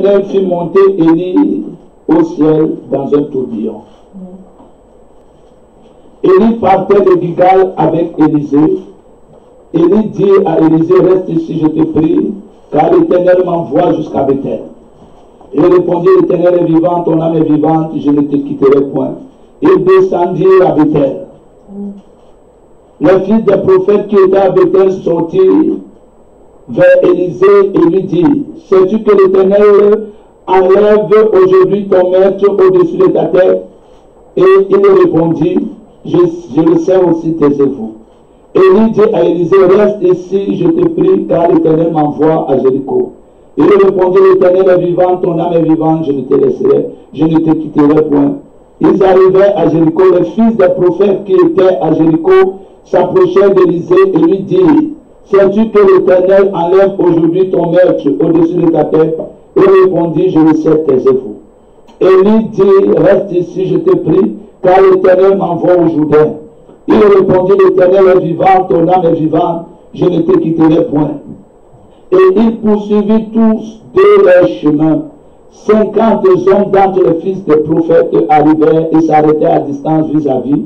l'Éternel fit monter Élie au ciel dans un tourbillon. Élie partait de Gilgal avec Élisée. Élie dit à Élisée, reste ici, je te prie, car l'Éternel m'envoie jusqu'à Bethel. Il répondit, l'Éternel est vivant, ton âme est vivante, je ne te quitterai point. Il descendit à Bethel. Les fils des prophètes qui étaient à Bethel sortirent vers Élisée et lui dit, sais-tu que l'Éternel enlève aujourd'hui ton maître au-dessus de ta tête? Et il répondit, je le sais aussi, taisez-vous. Élie dit à Élisée, reste ici, je te prie, car l'Éternel m'envoie à Jéricho. Il répondit, l'Éternel est vivant, ton âme est vivante, je ne te laisserai, je ne te quitterai point. Ils arrivèrent à Jéricho, les fils des prophètes qui étaient à Jéricho s'approchèrent d'Élisée et lui dirent, sais-tu que l'Éternel enlève aujourd'hui ton maître au-dessus de ta tête? Il répondit, je le sais, taisez-vous. Élie dit, reste ici, je te prie, car l'Éternel m'envoie au Jourdain. Il répondit, l'Éternel est vivant, ton âme est vivante, je ne te quitterai point. Et ils poursuivirent tous de leur chemin. 50 hommes d'entre les fils des prophètes arrivèrent et s'arrêtèrent à distance vis-à-vis.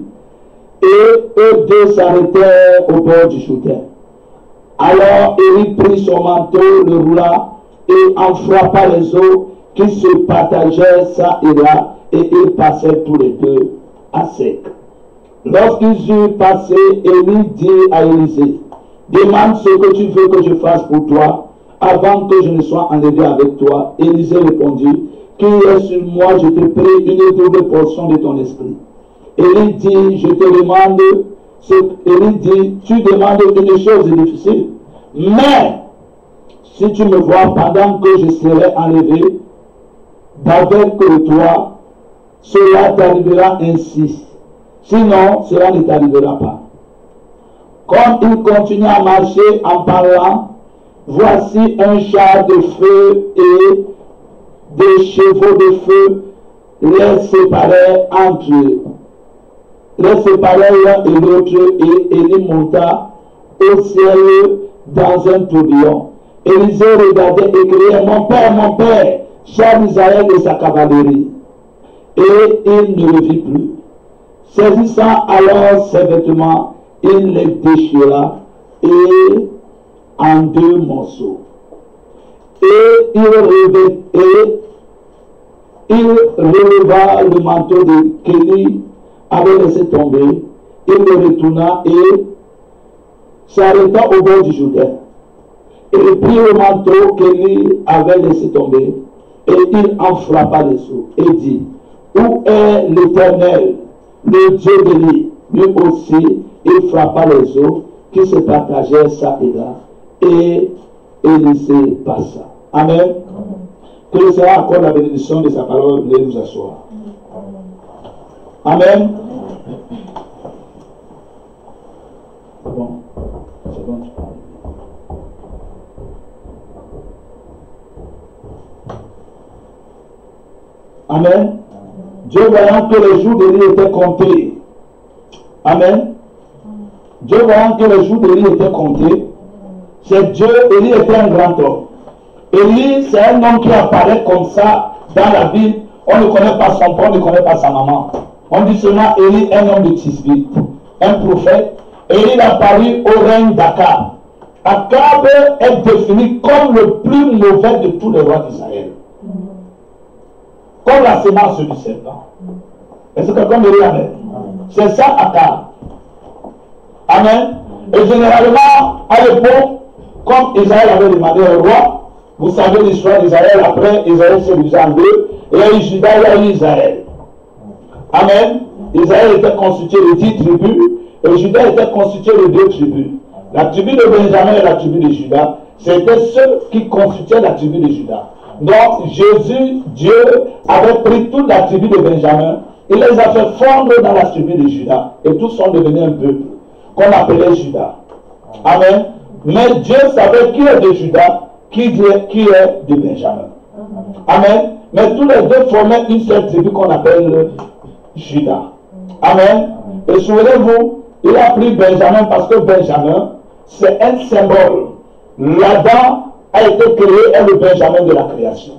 Et eux deux s'arrêtèrent au bord du Jourdain. Alors Élie prit son manteau, le roula et en frappa les eaux qui se partageaient ça et là, et ils passèrent tous les deux à sec. Lorsqu'ils eurent passé, Élie dit à Élisée, demande ce que tu veux que je fasse pour toi, avant que je ne sois enlevé avec toi. Élisée répondit, qu'il est sur moi, je te prie une double portion de ton esprit. Élie dit, je te demande, Élie dit, tu demandes une chose difficile, mais si tu me vois pendant que je serai enlevé d'avec toi, cela t'arrivera ainsi. Sinon, cela ne t'arrivera pas. Comme il continue à marcher en parlant, voici un char de feu et des chevaux de feu les séparaient entre eux. Les séparaient l'un et l'autre, et Élie monta au ciel dans un tourbillon. Élisée regardait et criait, mon père, char d'Israël et sa cavalerie. Et il ne le vit plus. Saisissant alors ses vêtements, il les déchira et en deux morceaux. Et il releva le manteau de qu'Élie avait laissé tomber. Il le retourna et s'arrêta au bord du Jourdain. Il prit le manteau qu'Élie avait laissé tomber et il en frappa les eaux et dit, où est l'Éternel, le Dieu d'Élie? Lui aussi, il frappa les eaux qui se partageaient ça et là, et Élisée passa. Amen. Que le Seigneur accorde la bénédiction de sa parole, veuillez nous asseoir. Amen. Bon, c'est bon, tu parles. Amen. Dieu voyant que les jours d'Élie étaient comptés. Amen. Dieu voyant que les jours d'Élie étaient comptés, c'est Dieu, Élie était un grand homme. Élie, c'est un homme qui apparaît comme ça dans la Bible. On ne connaît pas son père, on ne connaît pas sa maman. On dit seulement Élie, un homme de Tisbite, un prophète. Élie apparut au règne d'Akab. Akab est défini comme le plus mauvais de tous les rois d'Israël. Comme la sémence du serpent. Est-ce que quelqu'un me dit amen? C'est ça Akab. Amen. Et généralement, à l'époque, comme Israël avait demandé au roi, vous savez l'histoire d'Israël, après Israël s'est divisé en deux, il y a eu Juda, il y a eu Israël. Amen. Israël était constitué de 10 tribus, et Juda était constitué de 2 tribus. La tribu de Benjamin et la tribu de Juda, c'était ceux qui constituaient la tribu de Juda. Donc Jésus, Dieu, avait pris toute la tribu de Benjamin, il les a fait fondre dans la tribu de Juda, et tous sont devenus un peuple, qu'on appelait Juda. Amen. Mais Dieu savait qui est de Juda, qui est de Benjamin. Amen. Mais tous les deux formaient une seule tribu qu'on appelle Juda. Amen. Et souvenez-vous, il a pris Benjamin parce que Benjamin, c'est un symbole. L'Adam a été créé, est le Benjamin de la création.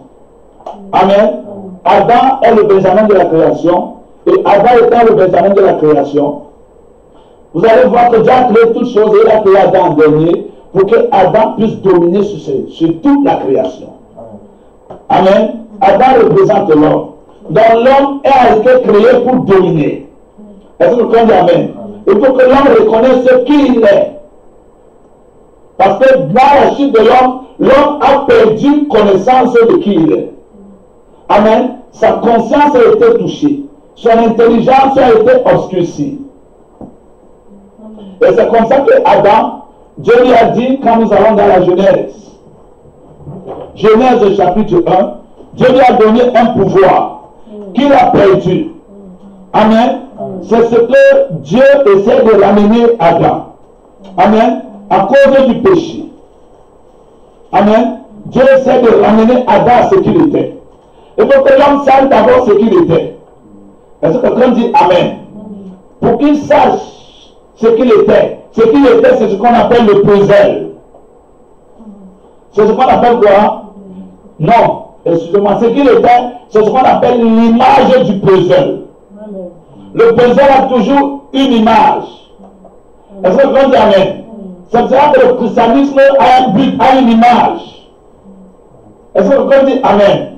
Amen. Adam est le Benjamin de la création. Et Adam étant le Benjamin de la création, vous allez voir que Dieu a créé toutes choses et il a créé Adam en dernier pour que Adam puisse dominer sur toute la création. Amen. Adam représente l'homme. Donc l'homme a été créé pour dominer. Est-ce que vous comprenez? Amen. Il faut que l'homme reconnaisse qui il est. Parce que dans la chute de l'homme, l'homme a perdu connaissance de qui il est. Amen. Sa conscience a été touchée. Son intelligence a été obscurcie. Et c'est comme ça que Adam, Dieu lui a dit, quand nous allons dans la Genèse, Genèse chapitre 1, Dieu lui a donné un pouvoir qu'il a perdu. Amen. C'est ce que Dieu essaie de ramener à Adam. Amen. À cause du péché. Amen. Dieu essaie de ramener Adam à ce qu'il était. Il faut que l'homme sache d'abord ce qu'il était. Est-ce que quelqu'un dit Amen? Pour qu'il sache ce qu'il était. Ce qu'il était, c'est ce qu'on appelle le puzzle. C'est ce qu'on appelle quoi? Non. Excusez-moi. Ce qu'il était, c'est ce qu'on appelle l'image du puzzle. Le puzzle a toujours une image. Est-ce que quelqu'un dit Amen? C'est pour ça que le christianisme a un but, a une image. Est-ce que quelqu'un dit Amen?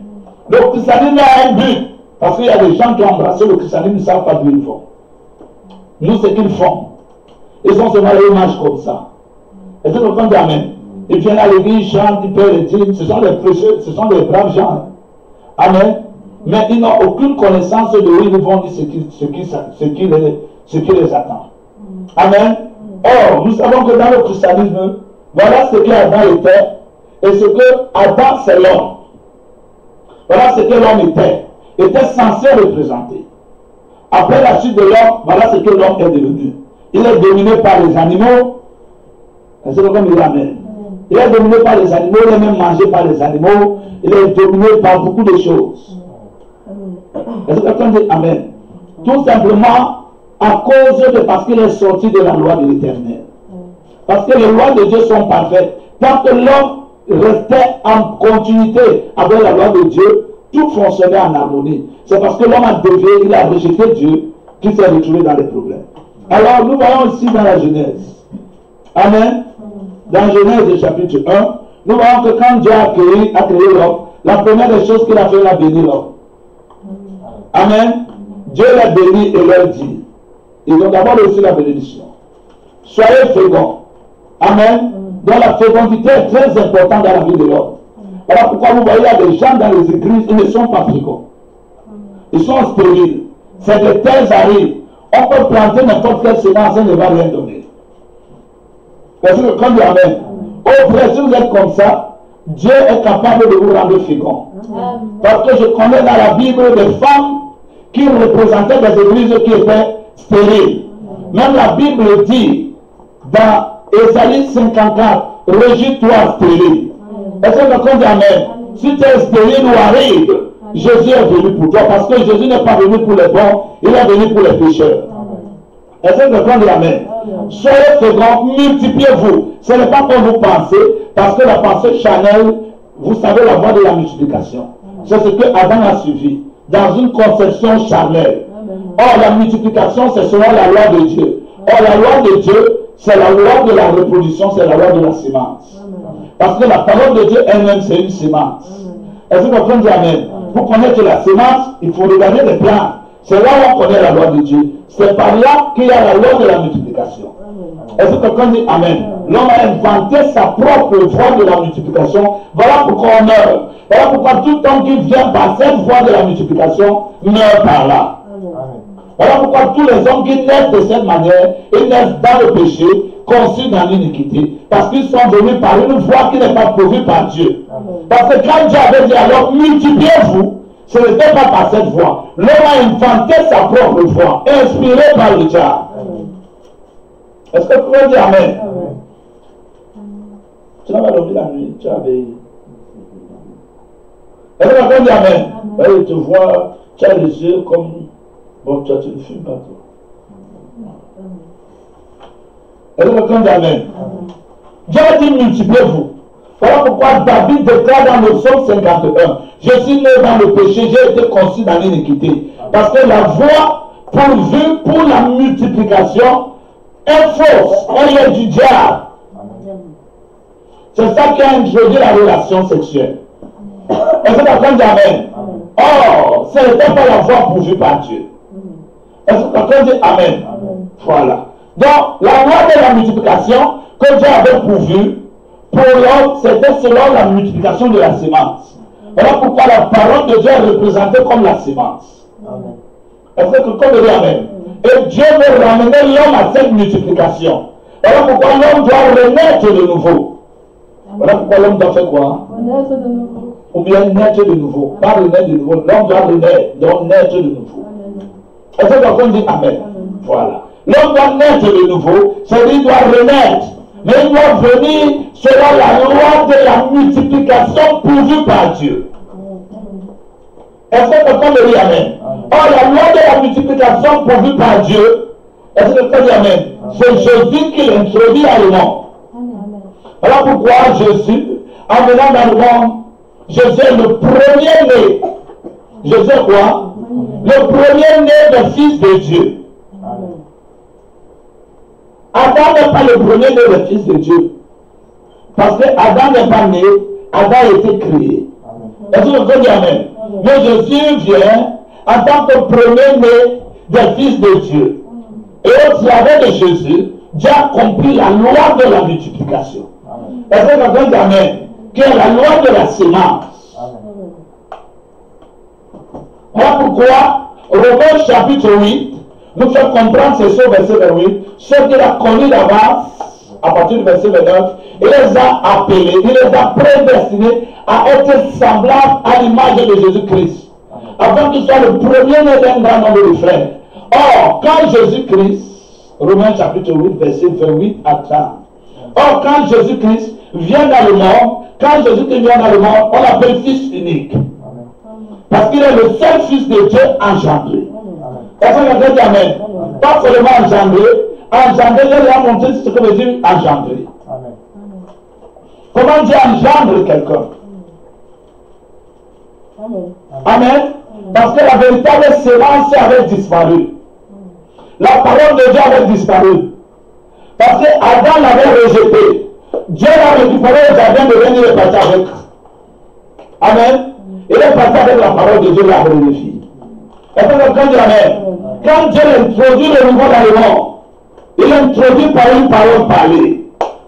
Le christianisme a un but. Parce qu'il y a des gens qui ont embrassé le christianisme, ils ne savent pas d'où ils vont. Nous, c'est qu'ils font. Ils ont seulement l'image comme ça. Est-ce que quelqu'un dit Amen? Ils viennent à l'église, ils chantent, ils paient les dîmes. Ce sont des précieux, ce sont des braves gens. Amen. Mais ils n'ont aucune connaissance de où ils vont, ce qui les attend. Amen. Or, nous savons que dans le christianisme, voilà ce qu'Adam était. Et ce que Adam, c'est l'homme. Voilà ce que l'homme était censé représenter. Après la chute de l'homme, voilà ce que l'homme est devenu. Il est dominé par les animaux. Est-ce que comme il Amen? Il est dominé par les animaux, il est même mangé par les animaux. Il est dominé par beaucoup de choses. Est-ce que quelqu'un dit Amen? Tout simplement à cause de parce qu'il est sorti de la loi de l'Éternel. Parce que les lois de Dieu sont parfaites. Tant que l'homme restait en continuité avec la loi de Dieu, tout fonctionnait en harmonie. C'est parce que l'homme a dévié, il a rejeté Dieu, qu'il s'est retrouvé dans les problèmes. Alors nous voyons ici dans la Genèse. Amen. Dans Genèse chapitre 1, nous voyons que quand Dieu a créé l'homme, la première des choses qu'il a fait, il a béni l'homme. Amen. Dieu l'a béni et leur dit. Ils ont d'abord reçu la bénédiction. Soyez féconds. Amen. Donc la fécondité est très importante dans la vie de l'homme. Alors pourquoi vous voyez, il y a des gens dans les églises, ils ne sont pas féconds. Ils sont stériles. C'est de terres arides. On peut planter n'importe quelle semence, ça ne va rien donner. Parce que quand Dieu Amen. Au vrai, si vous êtes comme ça, Dieu est capable de vous rendre fécond. Parce que je connais dans la Bible des femmes qui représentaient des églises qui étaient stériles. Même la Bible dit dans Ésaïe 54, régis-toi stérile. Est-ce que quelqu'un dit Amen? Si tu es stérile ou aride, Jésus est venu pour toi. Parce que Jésus n'est pas venu pour les bons, il est venu pour les pécheurs. Est-ce que quelqu'un dit Amen? Soyez féconds, multipliez-vous. Ce n'est pas comme vous pensez, parce que la pensée charnelle, vous savez la voie de la multiplication. C'est ce que Adam a suivi, dans une conception charnelle. Or, la multiplication, c'est selon la loi de Dieu. Or, la loi de Dieu, c'est la loi de la reproduction, c'est la loi de la sémence. Parce que la parole de Dieu elle-même, c'est une sémence. Est-ce que quelqu'un dit Amen? Pour connaître la sémence, il faut regarder les plantes. C'est là où on connaît la loi de Dieu. C'est par là qu'il y a la loi de la multiplication. Est-ce que quelqu'un dit Amen? L'homme a inventé sa propre voie de la multiplication. Voilà pourquoi on meurt. Voilà pourquoi tout homme qui vient par cette voie de la multiplication meurt par là. Voilà pourquoi tous les hommes qui naissent de cette manière, ils naissent dans le péché, conçus dans l'iniquité, parce qu'ils sont venus par une voie qui n'est pas prévue par Dieu. Parce que quand Dieu avait dit alors multipliez-vous, ce n'était pas par cette voie. L'homme a inventé sa propre voie, inspiré par le diable. Est-ce que tu peux dire Amen? Tu n'as pas dormi la nuit, tu as veillé. Est-ce que tu peux dire Amen? Oui, tu vois, tu as les yeux comme... Bon, toi, tu ne fumes pas, toi. Est-ce que tu peux dire Amen? Dieu a dit multipliez-vous. Voilà pourquoi David déclare dans le psaume 51, je suis né dans le péché, j'ai été conçu dans l'iniquité. Parce que la voie pourvue pour la multiplication est fausse, elle est du diable. C'est ça qui a introduit la relation sexuelle. Est-ce que quelqu'un dit Amen? Or, ce n'était pas la voie pourvue par Dieu. Est-ce que quelqu'un dit Amen? Voilà. Donc, la loi de la multiplication que Dieu avait pourvue, pour l'homme, c'était selon la multiplication de la sémence. Voilà pourquoi la parole de Dieu est représentée comme la sémence. Est-ce que quelqu'un dit Amen? Et Dieu veut ramener l'homme à cette multiplication. Voilà pourquoi l'homme doit renaître de nouveau. Voilà pourquoi l'homme doit faire quoi? Renaître de nouveau. Ou bien naître de nouveau. Pas renaître de nouveau. L'homme doit renaître, donc naître de nouveau. Est-ce que quelqu'un dit Amen? Voilà. L'homme doit naître de nouveau, c'est-à-dire doit renaître. Mais il doit venir selon la loi de la multiplication pourvue par Dieu. Est-ce que quelqu'un me dit Amen? Or, la loi de la multiplication pourvue par Dieu, est-ce que quelqu'un dit Amen? C'est Jésus qui l'introduit à le monde. Voilà pourquoi Jésus, en venant dans le monde, Jésus est le premier-né. Jésus est quoi? Le premier-né du Fils de Dieu. Adam n'est pas le premier-né du Fils de Dieu. Parce que Adam n'est pas né, Adam a été créé. Est-ce que vous dites Amen? Mais Jésus vient en tant que premier-né du Fils de Dieu. Et au travers de Jésus, Dieu a accompli la loi de la multiplication. Est-ce que quelqu'un dit Amen? Qui est la loi de la sémence. Voilà pourquoi Romains chapitre 8 nous fait comprendre ces choses, verset 28, ceux qu'il a connus d'avance, à partir du verset 29, il les a appelés, il les a prédestinés à être semblables à l'image de Jésus-Christ, afin qu'il soit le premier-né d'un grand nombre de frères. Or, quand Jésus-Christ, Romains chapitre 8, verset 28 à 30, or, quand Jésus-Christ vient dans le monde, quand Jésus-Christ vient dans le monde, on l'appelle fils unique. Parce qu'il est le seul fils de Dieu engendré. Est-ce que quelqu'un dit Amen? Pas seulement engendré, engendré, je lui ai montré ce que veut dire engendré. Comment Dieu engendre quelqu'un? Amen. Parce que la véritable sémence avait disparu. La parole de Dieu avait disparu. Parce que Adam l'avait rejeté. Dieu l'a récupéré au jardin de venir et partir avec. Amen. Il est parti avec la parole de Dieu, la glorifié. Est-ce que quelqu'un dit Amen? Quand Dieu introduit le nouveau dans le monde, il introduit par une parole parlée.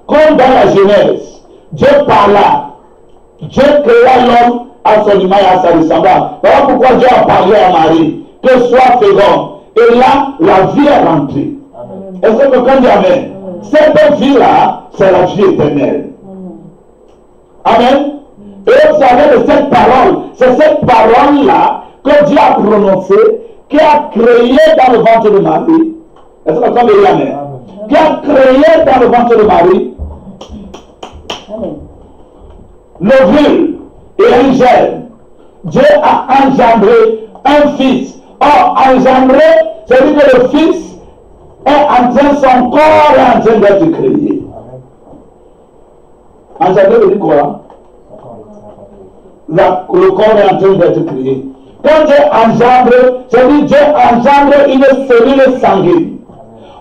Comme dans la Genèse, Dieu parla. Dieu créa l'homme à son image et à sa ressemblance. Voilà pourquoi Dieu a parlé à Marie, que soit féconde. Et là, la vie est rentrée. Est-ce que quelqu'un dit Amen? Cette vie-là, c'est la vie éternelle. Amen. Et vous savez de cette parole, c'est cette parole-là que Dieu a prononcée, qui a créé dans le ventre de Marie. Est-ce que quelqu'un dit Amen? Qui a créé dans le ventre de Marie l'ovule et un germe. Dieu a engendré un fils. Or, engendré, c'est-à-dire que le fils est en train, son corps est en train d'être créé. Engendré veut dire quoi? Le corps est en train d'être créé. Quand Dieu engendre, c'est-à-dire Dieu engendre une cellule sanguine.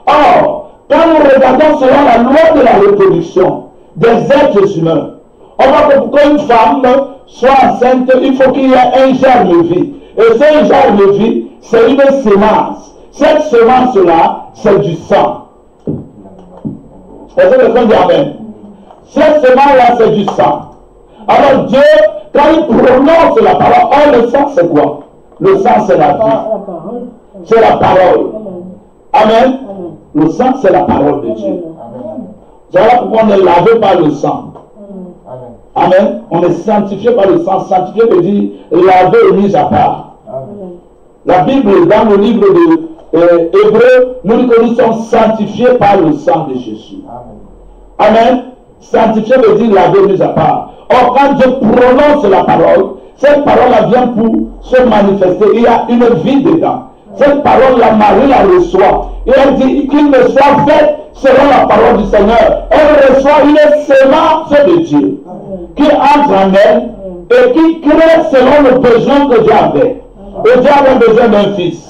Or, quand nous regardons selon la loi de la reproduction des êtres humains, on voit que pour qu'une femme soit enceinte, il faut qu'il y ait un germe de vie. Et ce germe de vie, c'est une semence. Cette semence-là, c'est du sang. Est-ce que quelqu'un dit Amen? Cette semence-là, c'est du sang. Alors Dieu, quand il prononce la parole, oh, le sang c'est quoi? Le sang c'est la vie. C'est la parole. Amen. Le sang c'est la parole de Dieu. Voilà pourquoi on ne lavé par le sang. Amen. On est sanctifié par le sang. Sanctifié veut dire lavé et mis à part. La Bible, dans le livre de Hébreux, nous dit que nous sommes sanctifiés par le sang de Jésus. Amen. Sanctifié veut dire lavé et mis à part. Or, quand Dieu prononce la parole, cette parole-là vient pour se manifester. Il y a une vie dedans. Cette parole-là, Marie la reçoit. Et elle dit qu'il me soit fait selon la parole du Seigneur. Elle reçoit une sémence de Dieu. qui entre en elle et qui crée selon le besoin que Dieu avait. Et Dieu avait besoin d'un fils.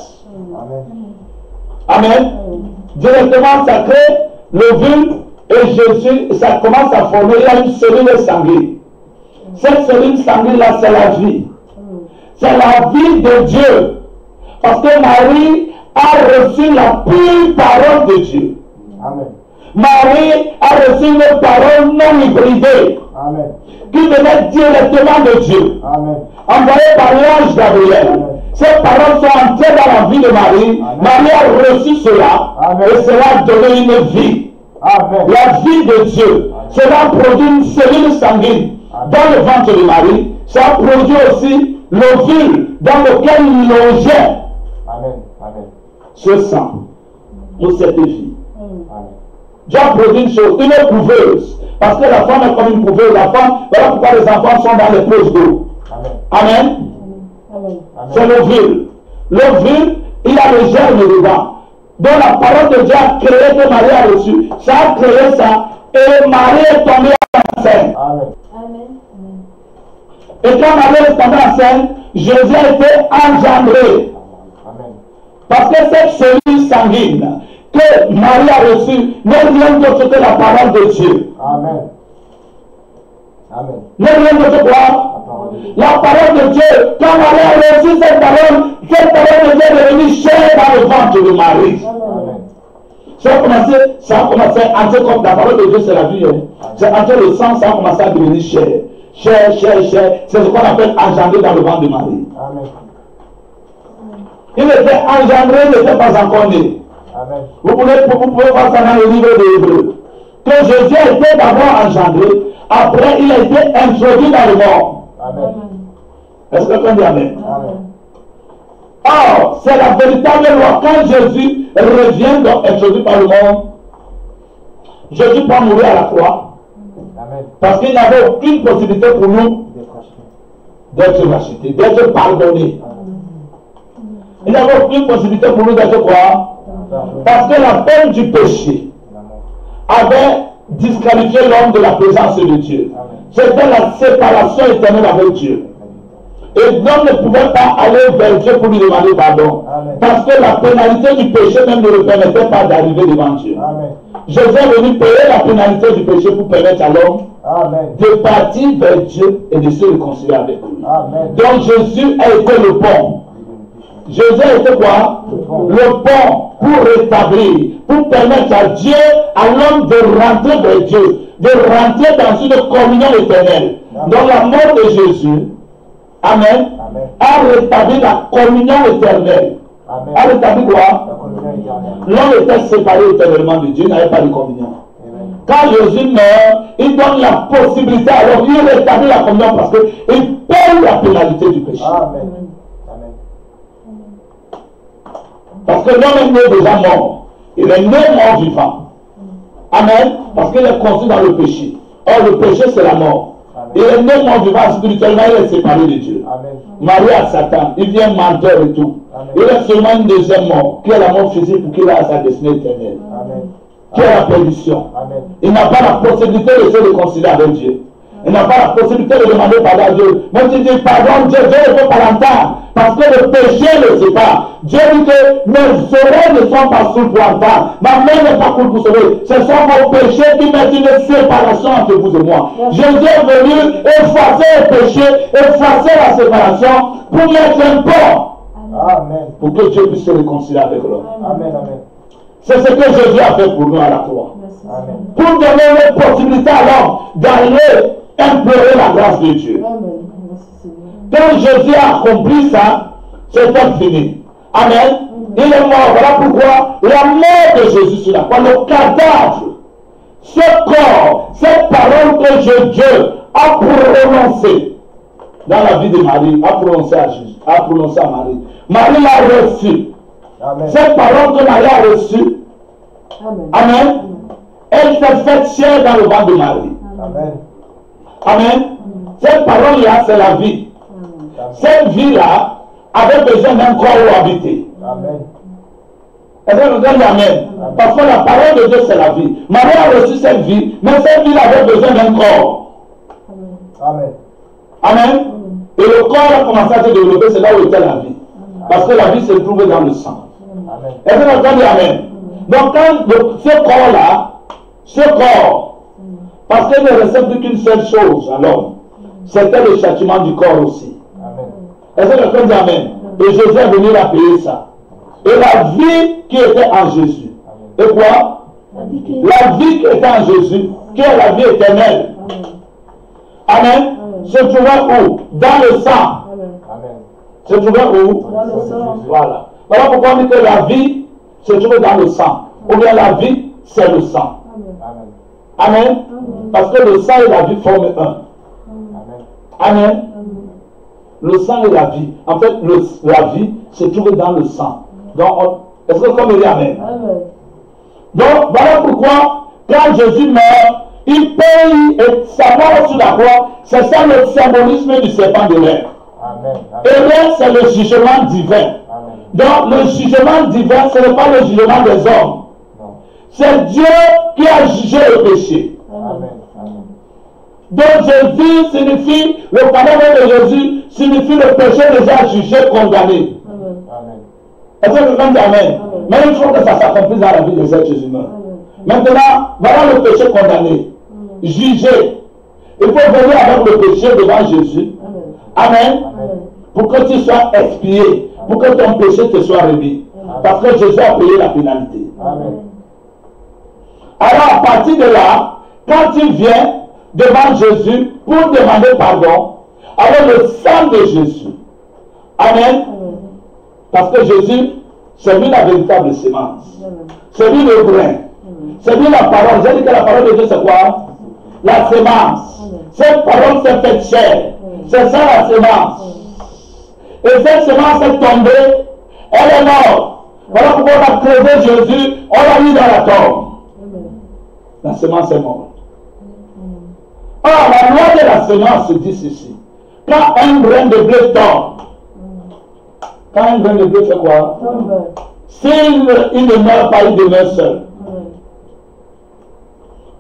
Amen. Directement, ça crée l'ovule et Jésus, ça commence à former. Il y a une cellule sanguine. Cette cellule sanguine-là, c'est la vie. C'est la vie de Dieu. Parce que Marie a reçu la pure parole de Dieu. Amen. Marie a reçu une parole non hybridée. Amen. Qui venait directement de Dieu. Amen. Envoyée par l'ange Gabriel. Ces paroles sont entrées dans la vie de Marie. Amen. Marie a reçu cela. Amen. Et cela a donné une vie. Amen. La vie de Dieu. Amen. Cela a produit une cellule sanguine dans le ventre de Marie. Ça a produit aussi l'ovule dans lequel il logeait Amen. Amen. ce sang ou cette vie. Amen. Dieu a produit une chose, une couveuse. Parce que la femme est comme une couveuse. La femme, voilà pourquoi les enfants sont dans les poches d'eau. Amen. Amen. Amen. C'est l'ovule. L'ovule, il a le germe dedans. Donc la parole de Dieu a créé que Marie a reçu. Ça a créé ça. Et Marie est tombée enceinte. Amen. Et quand Marie est tombée enceinte, Jésus a été engendré. Amen. Parce que cette cellule sanguine que Marie a reçue n'est rien d'autre que la parole de Dieu. Amen. Amen. N'est rien d'autre quoi? La parole de Dieu. La parole de Dieu. Quand Marie a reçu cette parole de Dieu est devenue chair dans le ventre de Marie. Amen. Ça a commencé à entrer comme la parole de Dieu, c'est la vie. Hein. C'est entre le sang, ça a commencé à devenir chair. Chair. C'est ce qu'on appelle engendré dans le ventre de Marie. Amen. Il était engendré, il n'était pas encore né. Amen. Vous pouvez voir ça dans le livre des Hébreux. Que Jésus a été d'abord engendré, après il a été introduit dans le monde. Amen. Est-ce que quelqu'un dit Amen? Amen. Or, c'est la véritable loi. Quand Jésus revient, donc introduit par le monde, Jésus peut mourir à la croix. Amen. Parce qu'il n'avait aucune possibilité pour nous d'être rachetés, d'être pardonnés. Il n'avait aucune possibilité pour nous d'être quoi? Parce que la peine du péché avait disqualifié l'homme de la présence de Dieu. C'était la séparation éternelle avec Dieu. Et l'homme ne pouvait pas aller vers Dieu pour lui demander pardon. Amen. Parce que la pénalité du péché même ne le permettait pas d'arriver devant Dieu. Amen. Jésus est venu payer la pénalité du péché pour permettre à l'homme Amen. de partir vers Dieu et de se réconcilier avec lui. Amen. Donc Jésus a été le pont. Jésus a été quoi? Le pont pour rétablir, pour permettre à Dieu, à l'homme de rentrer vers Dieu, de rentrer dans une communion éternelle. Donc la mort de Jésus, Amen, Amen. a rétabli la communion éternelle. Amen. A rétabli quoi? La communion éternelle. L'homme était séparé éternellement de Dieu, il n'avait pas de communion. Amen. Quand Jésus meurt, il donne la possibilité, alors il rétablit la communion parce qu'il paye la pénalité du péché. Amen. Amen. Parce que l'homme est né déjà mort. Il est né mort vivant. Amen. Parce qu'il est conçu dans le péché. Or, le péché, c'est la mort. Amen. Il est né mort vivant spirituellement, il est séparé de Dieu. Amen. Marié à Satan, il vient menteur et tout. Amen. Il est seulement une deuxième mort, qui est la mort physique pour qu'il ait sa destinée éternelle. Amen. Qui est la perdition. Amen. Il n'a pas la possibilité de se réconcilier avec Dieu. Il n'a pas la possibilité de demander pardon à Dieu. Même si tu dis pardon, Dieu ne peut pas l'entendre. Parce que le péché ne sait pas. Dieu dit que mes oreilles ne sont pas sourdes pour entendre. Ma main n'est pas courte pour sauver. Ce sont vos péchés qui mettent une séparation entre vous et moi. Jésus est venu effacer le péché, effacer la séparation pour mettre un pont. Amen. Pour que Dieu puisse se réconcilier avec l'homme. Amen. Amen. C'est ce que Jésus a fait pour nous à la croix. Amen. Pour donner une possibilité à l'homme d'aller implorer la grâce de Dieu. Quand Jésus a accompli ça, c'était fini. Amen. Il est mort. Voilà pourquoi la mort de Jésus sur la croix, le cadavre, ce corps, cette parole que Dieu a prononcée dans la vie de Marie, a prononcé à Jésus, a prononcé à Marie. Marie l'a reçue. Amen. Cette parole que Marie a reçue, Amen, elle s'est faite chair dans le ventre de Marie. Amen. Amen. Cette parole-là, c'est la vie. Cette vie-là avait besoin d'un corps où habiter. Amen. Est-ce que vous dites Amen? Parce que la parole de Dieu, c'est la vie. Marie a reçu cette vie, mais cette vie avait besoin d'un corps. Amen. Amen. Et le corps a commencé à se développer, c'est là où était la vie. Parce que la vie se trouve dans le sang. Amen. Est-ce que vous entendez amen? Donc quand ce corps-là, ce corps, parce qu'il ne restait plus qu'une seule chose à l'homme, c'était le châtiment du corps aussi. Amen. Est-ce que vous entendez amen? Et Jésus est venu la payer ça. Et la vie qui était en Jésus. Et quoi? La vie qui était en Jésus, qui est la vie éternelle. Amen. Se trouvait où? Dans le sang. Amen. Se trouvait où? Dans le sang. Voilà. Voilà pourquoi on dit que la vie se trouve dans le sang. Ou bien la vie, c'est le sang. Amen. Amen. Parce que le sang et la vie forment un. Amen. Amen. Le sang et la vie. En fait, la vie se trouve dans le sang. Donc, est-ce que comme il dit amen? Donc, voilà pourquoi, quand Jésus meurt, il paye et sa mort sur la croix, c'est ça le symbolisme du serpent de l'air. Amen. Et là, c'est le jugement divin. Amen. Donc, le jugement divin, ce n'est pas le jugement des hommes. Non. C'est Dieu qui a jugé le péché. Amen. Amen. Donc, Jésus signifie, le pardon de Jésus signifie le péché déjà jugé, condamné. Amen. Est-ce que quelqu'un dit amen? Mais il faut que ça s'accomplisse dans la vie des êtres humains. Maintenant, voilà le péché condamné, jugé. Il faut venir avec le péché devant Jésus. Amen. Pour que tu sois expié, pour que ton péché te soit remis. Parce que Jésus a payé la pénalité. Amen. Alors, à partir de là, quand tu viens devant Jésus pour demander pardon, alors le sang de Jésus. Amen. Parce que Jésus, c'est lui la véritable sémence. C'est lui le grain. C'est lui la parole. J'ai dit que la parole de Dieu, c'est quoi? La sémence. Cette parole s'est faite chair. C'est ça la sémence. Et cette sémence est tombée. Elle est morte. Voilà pourquoi on a crevé Jésus. On l'a mis dans la tombe. La sémence est morte. Or, la loi de la sémence dit ceci. Quand un grain de blé tombe, quand un grain de blé fait quoi? S'il ne meurt pas, il demeure seul.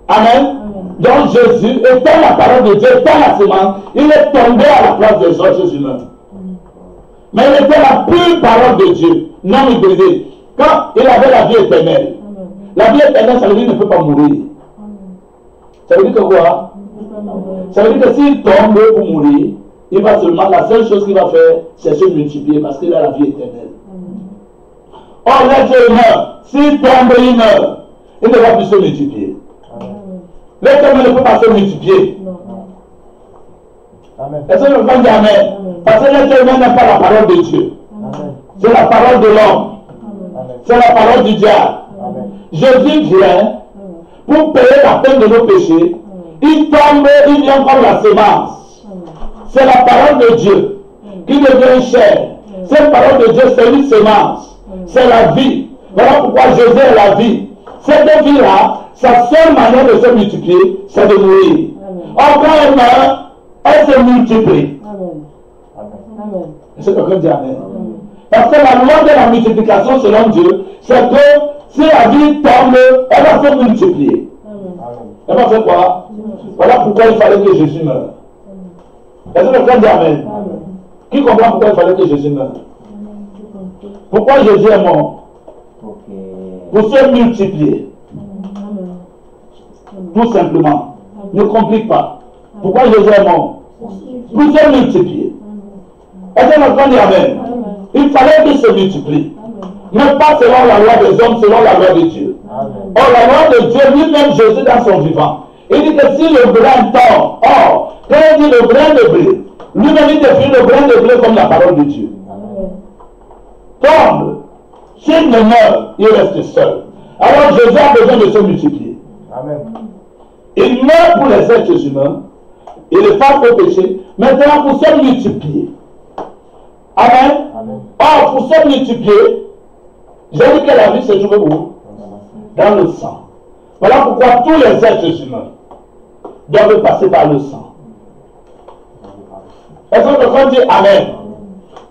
Amen. Donc Jésus, étant la parole de Dieu, étant la sémence, il est tombé à la place des autres humains. Mais il était la pure parole de Dieu, non hybridée. Quand il avait la vie éternelle, la vie éternelle, ça veut dire qu'il ne peut pas mourir. Ça veut dire que quoi? Ça veut dire que s'il tombe pour mourir, il va seulement, la seule chose qu'il va faire, c'est se multiplier parce qu'il a la vie éternelle. Or, l'être humain, s'il tombe, il meurt. Il ne va plus se multiplier. L'être humain ne peut pas se multiplier. Est-ce que vous comprenez amen? Parce que l'être humain n'a pas la parole de Dieu. C'est la parole de l'homme. C'est la parole du diable. Jésus vient pour payer la peine de nos péchés. Il tombe, il vient comme la sémence. C'est la parole de Dieu qui devient chair. Cette parole de Dieu, c'est une sémence. C'est la vie. Voilà pourquoi Jésus est la vie. Cette vie-là, sa seule manière de se multiplier, c'est de mourir. Or, quand elle meurt, elle se multiplie. Est-ce que quelqu'un dit amen? Parce que la loi de la multiplication, selon Dieu, c'est que si la vie tombe, elle va se multiplier. Elle va faire quoi? Voilà pourquoi il fallait que Jésus meure. Est-ce que quelqu'un dit amen? Qui comprend pourquoi il fallait que Jésus meure? Pourquoi Jésus est mort? Pour se multiplier. Tout simplement. Ne complique pas. Pourquoi Jésus est mort? Pour se multiplier. Est-ce que quelqu'un dit amen? Il fallait qu'il se multiplie. Mais pas selon la loi des hommes, selon la loi de Dieu. Or, la loi de Dieu, lui-même Jésus dans son vivant, il dit que si le grain tombe, or, quand il dit le grain de blé, lui-même il définit le grain de blé comme la parole de Dieu. Tombe, s'il ne meurt, il reste seul. Alors Jésus a besoin de se multiplier. Amen. Il meurt pour les êtres humains, il est face au péché, maintenant pour se multiplier. Amen. Amen. Or, pour se multiplier, j'ai dit que la vie se trouve où? Dans le sang. Voilà pourquoi tous les êtres humains doivent passer par le sang. Est-ce que quelqu'un dit amen?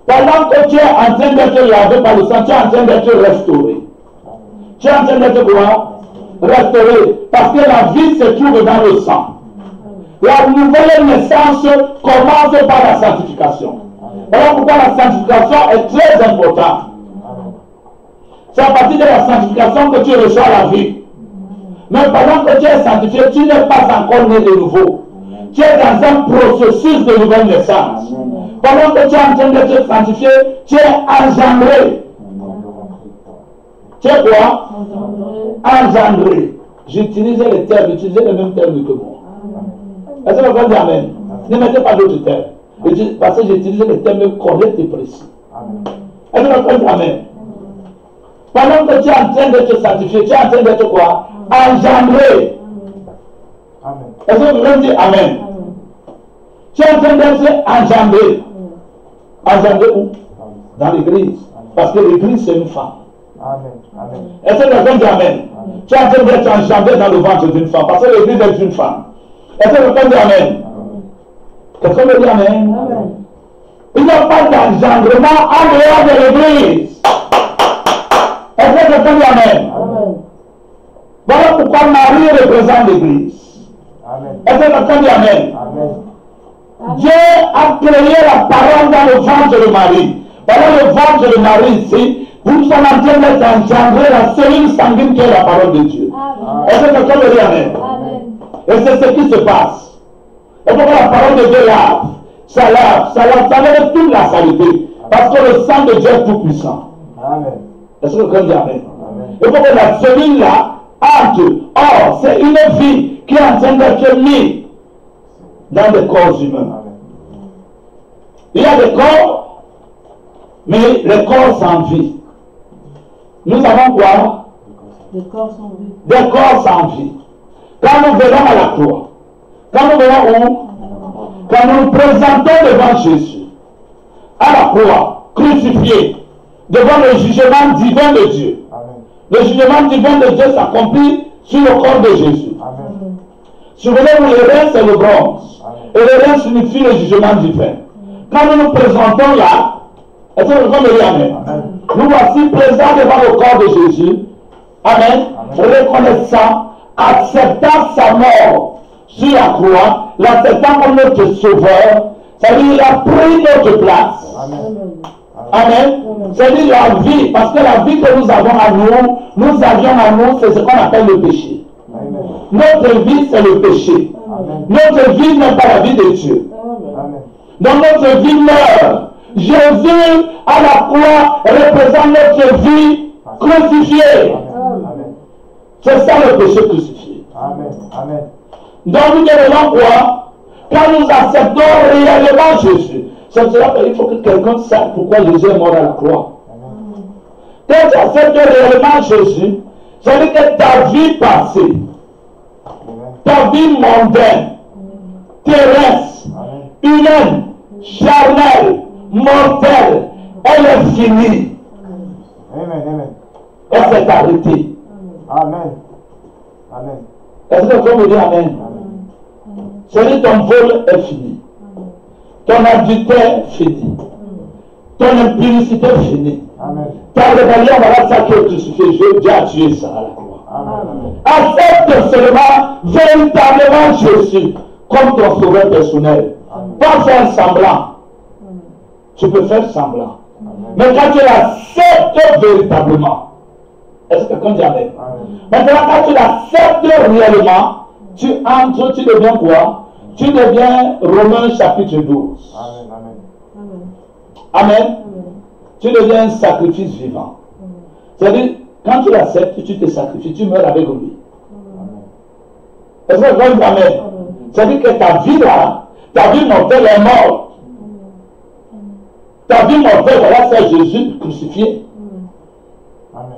Pendant que tu es en train d'être lavé par le sang, tu es en train d'être restauré. Tu es en train d'être quoi? Restauré. Parce que la vie se trouve dans le sang. La nouvelle naissance commence par la sanctification. Voilà pourquoi la sanctification est très importante. C'est à partir de la sanctification que tu reçois la vie. Mais pendant que tu es sanctifié, tu n'es pas encore né de nouveau. Tu es dans un processus de nouvelle naissance. Pendant que tu es en train d'être sanctifié, tu es engendré. Tu es quoi? Engendré. J'utilisais les termes, j'utilisais les mêmes termes que moi. Est-ce que vous pouvez dire amen? Ne mettez pas d'autres termes. Parce que j'utilisais les termes corrects et précis. Est-ce que vous pouvez dire amen? Pendant que tu es en train d'être sanctifié, tu es en train d'être quoi? Engendré. Est-ce que vous pouvez dire amen? Tu es en train d'être engendré. Engendré où? Dans l'église. Parce que l'église c'est une femme. Est-ce que quelqu'un dit amen? Tu es en train d'être engendré dans le ventre d'une femme. Parce que l'église est une femme. Est-ce que quelqu'un dit amen? Quelqu'un veut dire amen? Il n'y a pas d'engendrement en dehors de l'église. Est-ce que quelqu'un dit amen? Voilà pourquoi Marie représente l'église. Est-ce que quelqu'un dit amen? Dieu a créé la parole dans le ventre de Marie. Dans le ventre de Marie ici, vous sommes en train d'être engendrés la cellule sanguine qui est la parole de Dieu. Est-ce que quelqu'un veut dire amen? Et c'est ce qui se passe. Et pourquoi la parole de Dieu lave? Ça lève toute la saleté. Parce que le sang de Dieu est tout puissant. Est-ce que quelqu'un dit amen? Et pourquoi la cellule là entre. Or, c'est une vie qui est en train d'être mise dans des corps humains. Il y a des corps, mais les corps sans vie. Nous avons quoi? Des corps sans vie. Des corps sans vie. Quand nous venons à la croix, quand nous venons où? Quand nous nous présentons devant Jésus, à la croix, crucifié, devant le jugement divin de Dieu. Le jugement divin de Dieu s'accomplit sur le corps de Jésus. Souvenez-vous, le rein c'est le bronze. Et le rein signifie le jugement divin. Quand nous nous présentons là, est-ce que vous me amen? Nous voici présents devant le corps de Jésus. Amen. Reconnaissant, acceptant sa mort sur la croix, l'acceptant comme notre sauveur. C'est-à-dire qu'il a pris notre place. Amen. C'est-à-dire la vie, parce que la vie que nous avons à nous, nous avions à nous, c'est ce qu'on appelle le péché. Notre vie, c'est le péché. Notre vie n'est pas la vie de Dieu. Donc notre vie meurt. Jésus à la croix représente notre vie crucifiée. C'est ça le péché crucifié. Donc nous devons quoi? Quand nous acceptons réellement Jésus, c'est cela qu'il faut que quelqu'un sache pourquoi Jésus est mort à la croix. Quand tu acceptes réellement Jésus, c'est-à-dire que ta vie passée, ta vie mondaine, terrestre, humaine, charnelle, mortelle, elle est finie. Elle s'est arrêtée. Est-ce que vous me dites amen? C'est-à-dire ton vol est fini. Ton adultère est fini. Ton impudicité est finie. Ta rébellion, voilà ça qui est crucifié. Dieu a tué ça à la croix. Accepte seulement véritablement Jésus comme ton sauveur personnel. Pas faire semblant. Tu peux faire semblant. Mais quand tu l'acceptes véritablement, est-ce que quelqu'un dit amen? Maintenant, quand tu l'acceptes réellement, tu entres, tu deviens quoi? Tu deviens Romains chapitre 12. Amen. Tu deviens un sacrifice vivant. C'est-à-dire, quand tu l'acceptes, tu te sacrifies, tu meurs avec lui. Est-ce que vous dites amen? C'est-à-dire que ta vie là, ta vie mortelle est morte. Ta vie mortelle, voilà, c'est Jésus crucifié.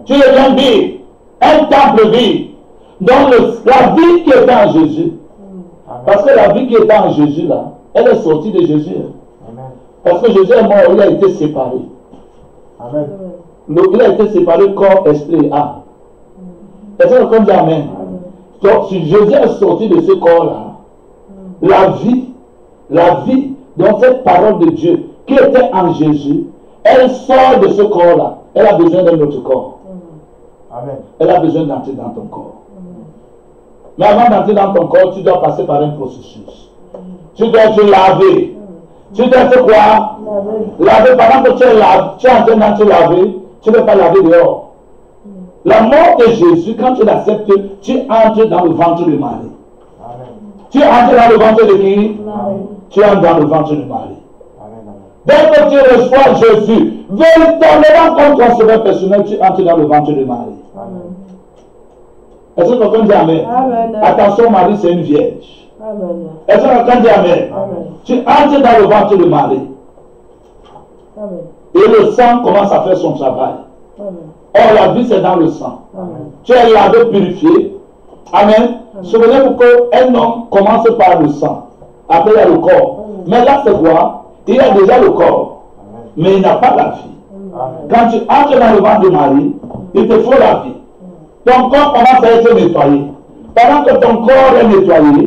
Tu deviens vivre, un temple vide. Donc la vie qui est en Jésus, parce que la vie qui est en Jésus là, elle est sortie de Jésus. Parce que Jésus est mort, il a été séparé. Il a été séparé corps, esprit et âme. Est-ce que comme dit amen? Donc si Jésus est sorti de ce corps là, la vie, donc cette parole de Dieu qui était en Jésus, elle sort de ce corps là. Elle a besoin d'un autre corps. Elle a besoin d'entrer dans ton corps. Mais avant d'entrer dans ton corps, tu dois passer par un processus. Tu dois être lavé. Tu dois être quoi? Lavé. Pendant que tu es en train de te laver, tu ne peux pas laver dehors. La mort de Jésus, quand tu l'acceptes, tu entres dans le ventre de Marie. Tu entres dans le ventre de qui? Tu entres dans le ventre de Marie. Dès que tu reçois Jésus, véritablement comme ton sauveur personnel, tu entres dans le ventre de Marie. Est-ce que quelqu'un dit Amen? Attention, Marie, c'est une vierge. Est-ce que quelqu'un dit Amen? Tu entres dans le ventre de Marie. Et le sang commence à faire son travail. Or, la vie, c'est dans le sang. Tu es lavé, purifié. Amen. Souvenez-vous qu'un homme commence par le sang. Après, il y a le corps. Mais là, c'est quoi? Il y a déjà le corps. Mais il n'a pas la vie. Quand tu entres dans le ventre de Marie, il te faut la vie. Ton corps commence à être nettoyé. Pendant que ton corps est nettoyé,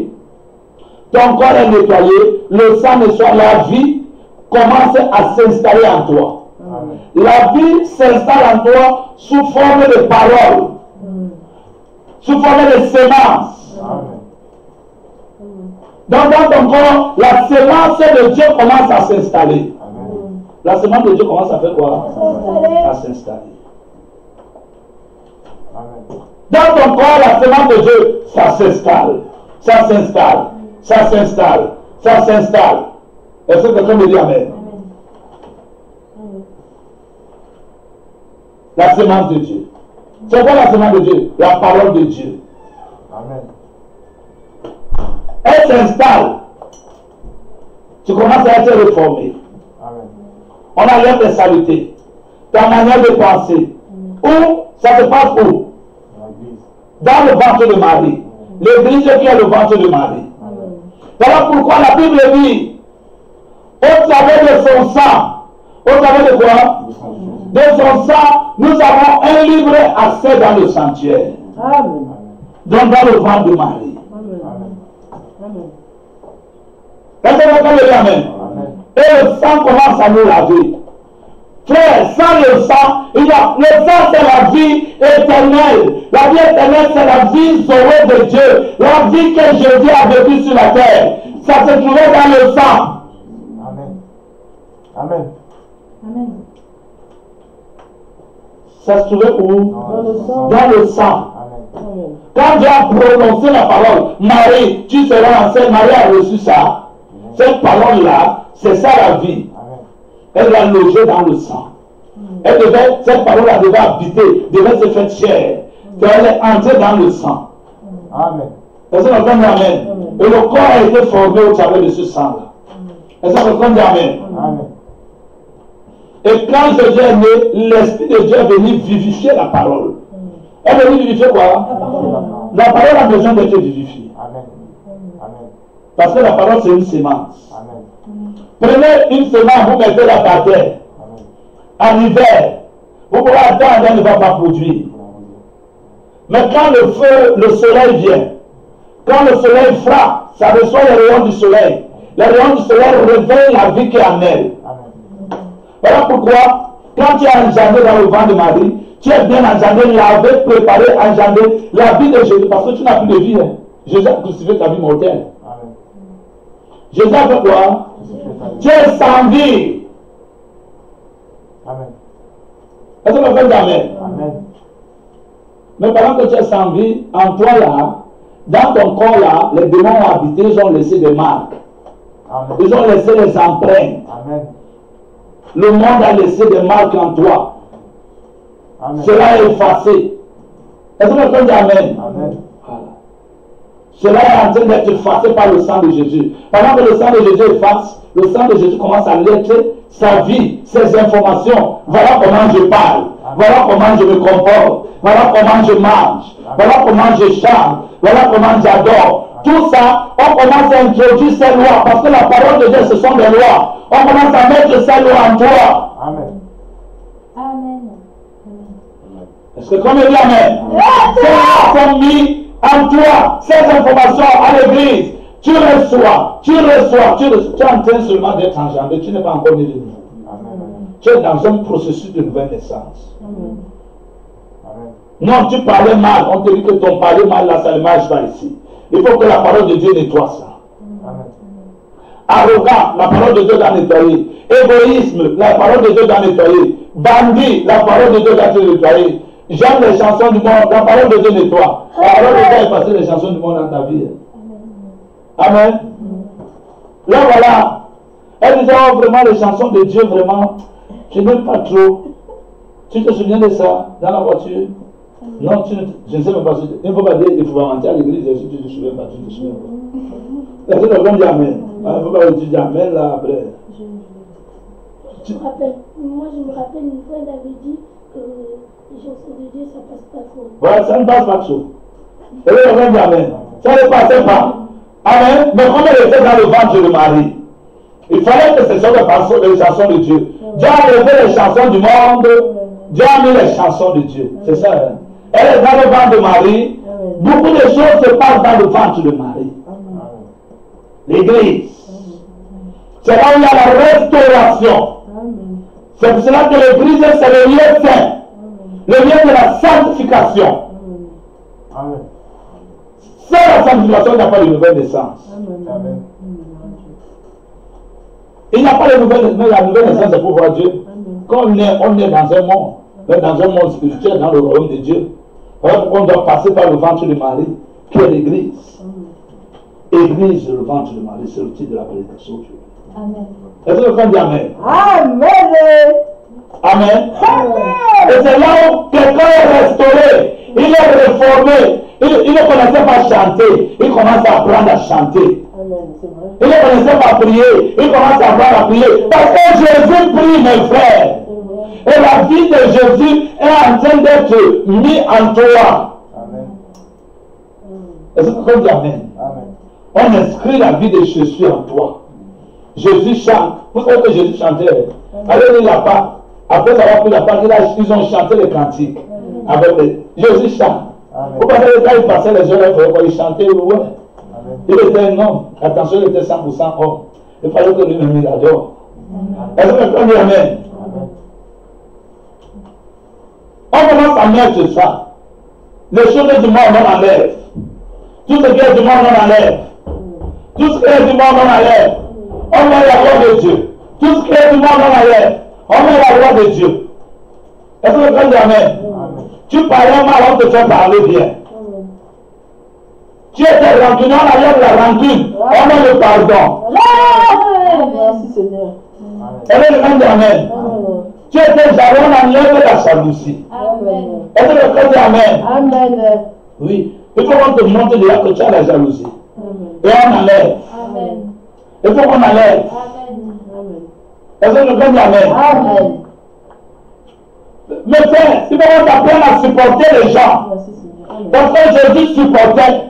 le sang nettoie, la vie commence à s'installer en toi. La vie s'installe en toi sous forme de paroles, sous forme de semences. Donc dans ton corps, la semence de Dieu commence à s'installer. La semence de Dieu commence à faire quoi? À s'installer. Dans ton corps, la semence de Dieu, ça s'installe. Ça s'installe. Ça s'installe. Ça s'installe. Est-ce que quelqu'un me dit Amen? La semence de Dieu. C'est quoi la semence de Dieu? La parole de Dieu. Amen. Elle s'installe. Tu commences à être réformé. Amen. On enlève tes saletés. Ta manière de penser. Où? Ça se passe où? Dans le ventre de Marie. L'église qui est le ventre de Marie. Voilà pourquoi la Bible dit, au travers de son sang, au travers de quoi? De son sang, nous avons un libre accès dans le sanctuaire. Amen. Donc dans le ventre de Marie. Amen. Est-ce que vous pouvez dire Amen? Et le sang commence à nous laver. Frère, sans le sang, le sang c'est la vie éternelle. La vie éternelle c'est la vie sauvée de Dieu. La vie que Jésus a vécue sur la terre. Ça se trouvait dans le sang. Amen. Amen. Amen. Ça se trouvait où? Dans le sang. Amen. Quand Dieu a prononcé la parole, Marie, tu seras enceinte, Marie a reçu ça. Cette parole-là, c'est ça la vie. Elle l'a logée dans le sang. Cette parole-là devait habiter, devait se faire chair. Elle est entrée dans le sang. Amen. Est-ce que quelqu'un dit Amen? Et le corps a été formé au travers de ce sang-là. Est-ce que quelqu'un dit Amen? Amen. Et quand Jésus est né, l'Esprit de Dieu est venu vivifier la parole. Elle est venue vivifier quoi? La parole a besoin d'être vivifiée. Amen. Amen. Parce que la parole c'est une semence. Amen. Prenez une semence, vous mettez-la par terre. En hiver, vous pouvez attendre, elle ne va pas produire. Mais quand le feu, le soleil vient, quand le soleil frappe, ça reçoit les rayons du soleil. Les rayons du soleil réveillent la vie qui est en elle. Voilà pourquoi, quand tu es engendré dans le ventre de Marie, tu es bien engendré, lavé, préparé, engendré la vie de Jésus, parce que tu n'as plus de vie. Hein. Jésus a crucifié ta vie mortelle. Amen. Jésus a fait quoi? Tu es sans vie. Amen. Est-ce que vous faites Amen? Amen. Mais pendant que tu es sans vie, en toi là, dans ton corps là, les démons ont habité, ils ont laissé des marques. Amen. Ils ont laissé des empreintes. Amen. Le monde a laissé des marques en toi. Amen. Cela est effacé. Est-ce que vous faites Amen? Amen. Voilà. Cela est en train d'être effacé par le sang de Jésus. Pendant que le sang de Jésus efface, le sang de Jésus commence à letrer sa vie, ses informations. Voilà comment je parle. Voilà comment je me comporte. Voilà comment je mange. Voilà comment je chante. Voilà comment j'adore. Tout ça, on commence à introduire ces lois. Parce que la parole de Dieu, ce sont des lois. On commence à mettre ces lois en toi. Amen. Amen. Est-ce que comme il dit Amen? Ces lois sont mises en toi. Ces informations à l'église. Tu reçois. Tu es en train seulement d'être engendré. Tu n'es pas encore né de nouveau. Tu es dans un processus de nouvelle naissance. Amen. Non, tu parlais mal. On te dit que ton parler mal, là, ça ne marche pas ici. Il faut que la parole de Dieu nettoie ça. Amen. Arrogant, la parole de Dieu doit nettoyer. Égoïsme, la parole de Dieu doit nettoyer. Bandit, la parole de Dieu doit nettoyer. J'aime les chansons du monde, la parole de Dieu nettoie. La parole de Dieu est passée les chansons du monde dans ta vie. Amen. Là voilà. Elle disait, oh, vraiment les chansons de Dieu, vraiment, je n'aime pas trop. Tu te souviens de ça dans la voiture? Non, je ne sais même pas. Il ne faut pas dire qu'il faut mentir à l'église si tu ne te souviens pas, tu ne te souviens pas. Personne ne va dire Amen. Il ne faut pas dire Amen là après. Je me rappelle, moi je me rappelle une fois, elle avait dit que les chansons de Dieu, ça passe pas trop. Voilà, ça ne passe pas trop. Et là, on va dire Amen. Ça ne passait pas. Amen. Mais comme elle était dans le ventre de Marie, il fallait que ce soit les chansons de Dieu. Dieu a enlevé les chansons du monde. Dieu a mis les chansons de Dieu. C'est ça. Hein? Elle est dans le ventre de Marie. Beaucoup de choses se passent dans le ventre de Marie. L'église. C'est là où il y a la restauration. C'est pour cela que l'église, c'est le lieu saint. Le lieu de la sanctification. Sans la sanctification, il n'y a pas de nouvelle naissance. Il n'y a pas de nouvelle naissance. La nouvelle naissance, c'est pour voir Dieu. Quand on est dans un monde spirituel, dans le royaume de Dieu. Alors on doit passer par le ventre de Marie, qui est l'église. Église, le ventre de Marie, c'est le titre de la prédication. Amen. Est-ce que quelqu'un dit Amen? Amen. Amen. Et c'est là où quelqu'un est restauré, il est réformé. Il ne connaissait pas chanter, il commence à apprendre à chanter. Il ne connaissait pas prier, il commence à apprendre à prier. Parce que Jésus prie, mes frères. Et la vie de Jésus est en train d'être mise en toi. Amen. Est-ce que quelqu'un dit Amen? Amen. On inscrit la vie de Jésus en toi. Jésus chante. Vous savez que Jésus chantait. Alors il n'a pas. Après avoir pris la part, ils ont chanté les cantiques. Avec Jésus chante. Vous pensez que quand il passait les heures, il chantait, ouais. Il était un homme. Attention, il était 100% homme. Il fallait que lui-même il adore. Est-ce que quelqu'un dit Amen? On commence à mettre ça. Les choses du monde, on enlève. Tout ce qui est du monde, on enlève. Tout ce qui est du monde, on enlève. On met la loi de Dieu. Tout ce qui est du monde, on enlève. On met la loi de Dieu. Est-ce que quelqu'un dit Amen? Tu parlais mal, on te fait parler bien. Tu étais rancunier, on enlève la rancune. On met le pardon. Merci Seigneur. Est-ce que quelqu'un dit Amen? Tu étais jaloux, on enlève la jalousie. Amen. Est-ce que quelqu'un dit Amen? Amen. Oui. Il faut qu'on te montre déjà que tu as la jalousie. Et on enlève. Amen. Il faut qu'on enlève. Amen. Est-ce que quelqu'un dit Amen? Amen. Mais frère, il faut qu'on t'apprenne à supporter les gens. Merci Seigneur. Parce que Jésus supportait.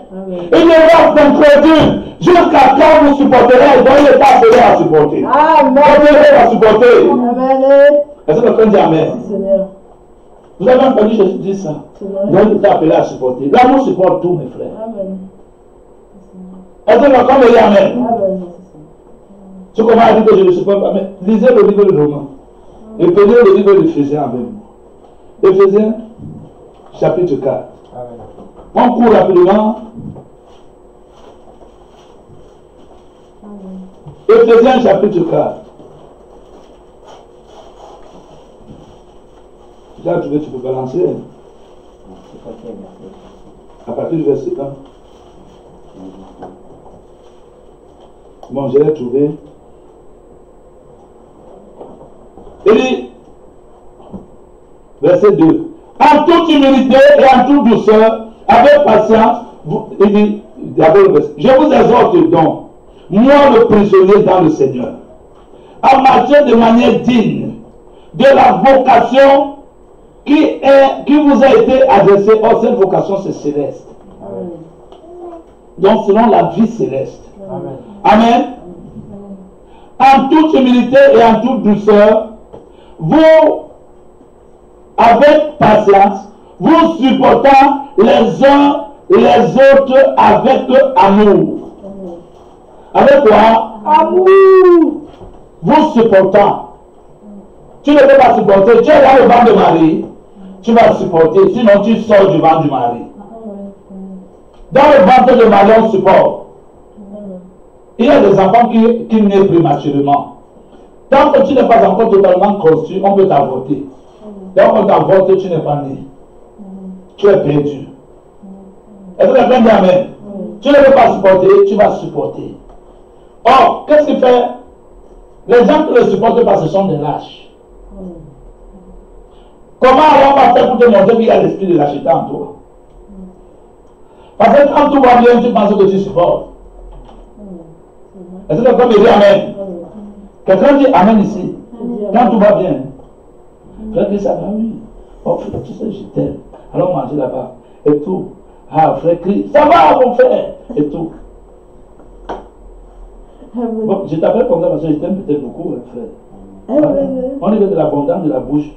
Il va s'introduire jusqu'à quand vous supporterez. Donc il n'est pas appelé à supporter. Amen. Donc il est à supporter. Amen. Est-ce que quelqu'un dit Amen? Seigneur. Vous avez entendu Jésus dire ça? Donc il est appelé à supporter. L'amour supporte tout, mes frères. Amen. Est-ce que quelqu'un dit Amen? Amen. Tu commences à dire que je ne supporte pas. Mais lisez le livre de Romains. Et prenez le livre d'Éphésiens avec moi. Éphésiens, chapitre 4. Amen. On court rapidement. Éphésiens, chapitre 4. Là, tu peux balancer. À partir du verset 1. Bon, je l'ai trouvé. Il dit, verset 2. En toute humilité et en toute douceur, avec patience, il dit, d'abord le verset, je vous exhorte donc, moi le prisonnier dans le Seigneur, à marcher de manière digne de la vocation qui vous a été adressée. Oh, cette vocation, c'est céleste. Amen. Donc, selon la vie céleste. Amen. Amen. En toute humilité et en toute douceur, vous, avec patience, vous supportant les uns les autres avec amour. Avec quoi? Amour. Vous supportant. Tu ne peux pas supporter. Tu es dans le ventre de Marie. Tu vas supporter. Sinon, tu sors du ventre de Marie. Dans le ventre de Marie, on supporte. Il y a des enfants qui naissent prématurément. Tant que tu n'es pas encore totalement construit, on peut t'avorter. Donc on t'avorte, tu n'es pas né. Tu es perdu. Est-ce que quelqu'un dit amen? Tu ne peux pas supporter, tu vas supporter. Or, qu'est-ce qu'il fait? Les gens qui ne le supportent pas, ce sont des lâches. Comment on va faire pour te montrer qu'il y a l'esprit de lâcheté en toi? Parce que quand tout va bien, tu penses que tu supportes. Est-ce que quelqu'un me dit amen? Quelqu'un dit amen ici. Quand tout va bien. Frère, que ça va, oui. Oh, frère, tu sais, je t'aime. Allons manger là-bas. Et tout. Ah, frère, crie. Ça va, mon frère. Et tout. Bon, je t'appelle comme ça parce que je t'aime peut-être beaucoup, frère. Voilà. On est de l'abondance de la bouche.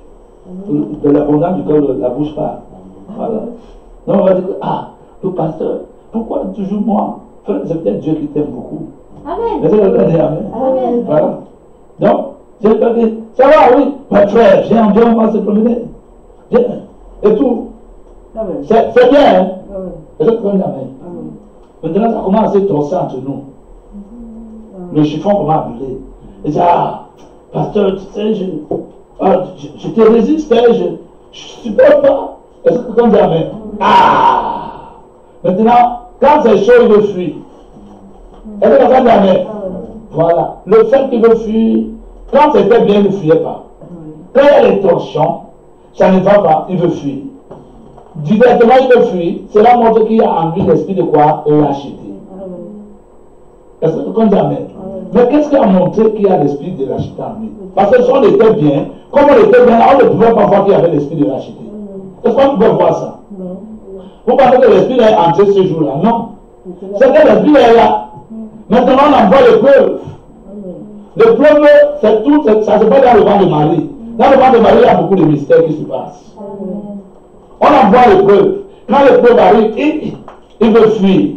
De l'abondance du cœur, la bouche part. Voilà. Donc on va dire, ah, le pasteur, pourquoi toujours moi? Frère, c'est peut-être Dieu qui t'aime beaucoup. Amen. Mais c'est le cas de amen. Amen. Voilà. Donc, je vais te dire, ça va, oui. Mais frère, j'ai envie, on va se promener. Viens. Et tout. C'est bien, hein? Et l'autre dit amen. Maintenant, ça commence à se torser entre nous. Le chiffon commence à brûler. Et dit, ah, pasteur, tu sais, je te résiste, je ne supporte pas. Est-ce que quelqu'un dit amen? Ah! Maintenant, quand c'est chaud, il veut fuir. Est-ce que quelqu'un dit amen? Voilà. Le fait qu'il veut fuir, quand c'était bien, il ne fuyait pas. Quand il y a les tensions, ça ne va pas, il veut fuir. Directement, il veut fuir. Cela montre qu'il y a en lui l'esprit de quoi? Lâcheté. Est-ce que quelqu'un dit amen? Mais qu'est-ce qui a montré qu'il y a l'esprit de lâcheté en lui? Parce que si on était bien, comme on était bien, on ne pouvait pas voir qu'il y avait l'esprit de lâcheté. Est-ce qu'on pouvait voir ça? Vous pensez que l'esprit est entré ce jour-là? Non. C'est que l'esprit est là. Maintenant, on envoie les preuves. Les preuves, c'est tout, ça se passe dans le ventre de Marie. Dans le ventre de Marie, il y a beaucoup de mystères qui se passent. On envoie les preuves. Quand les preuves arrivent, il veut fuir.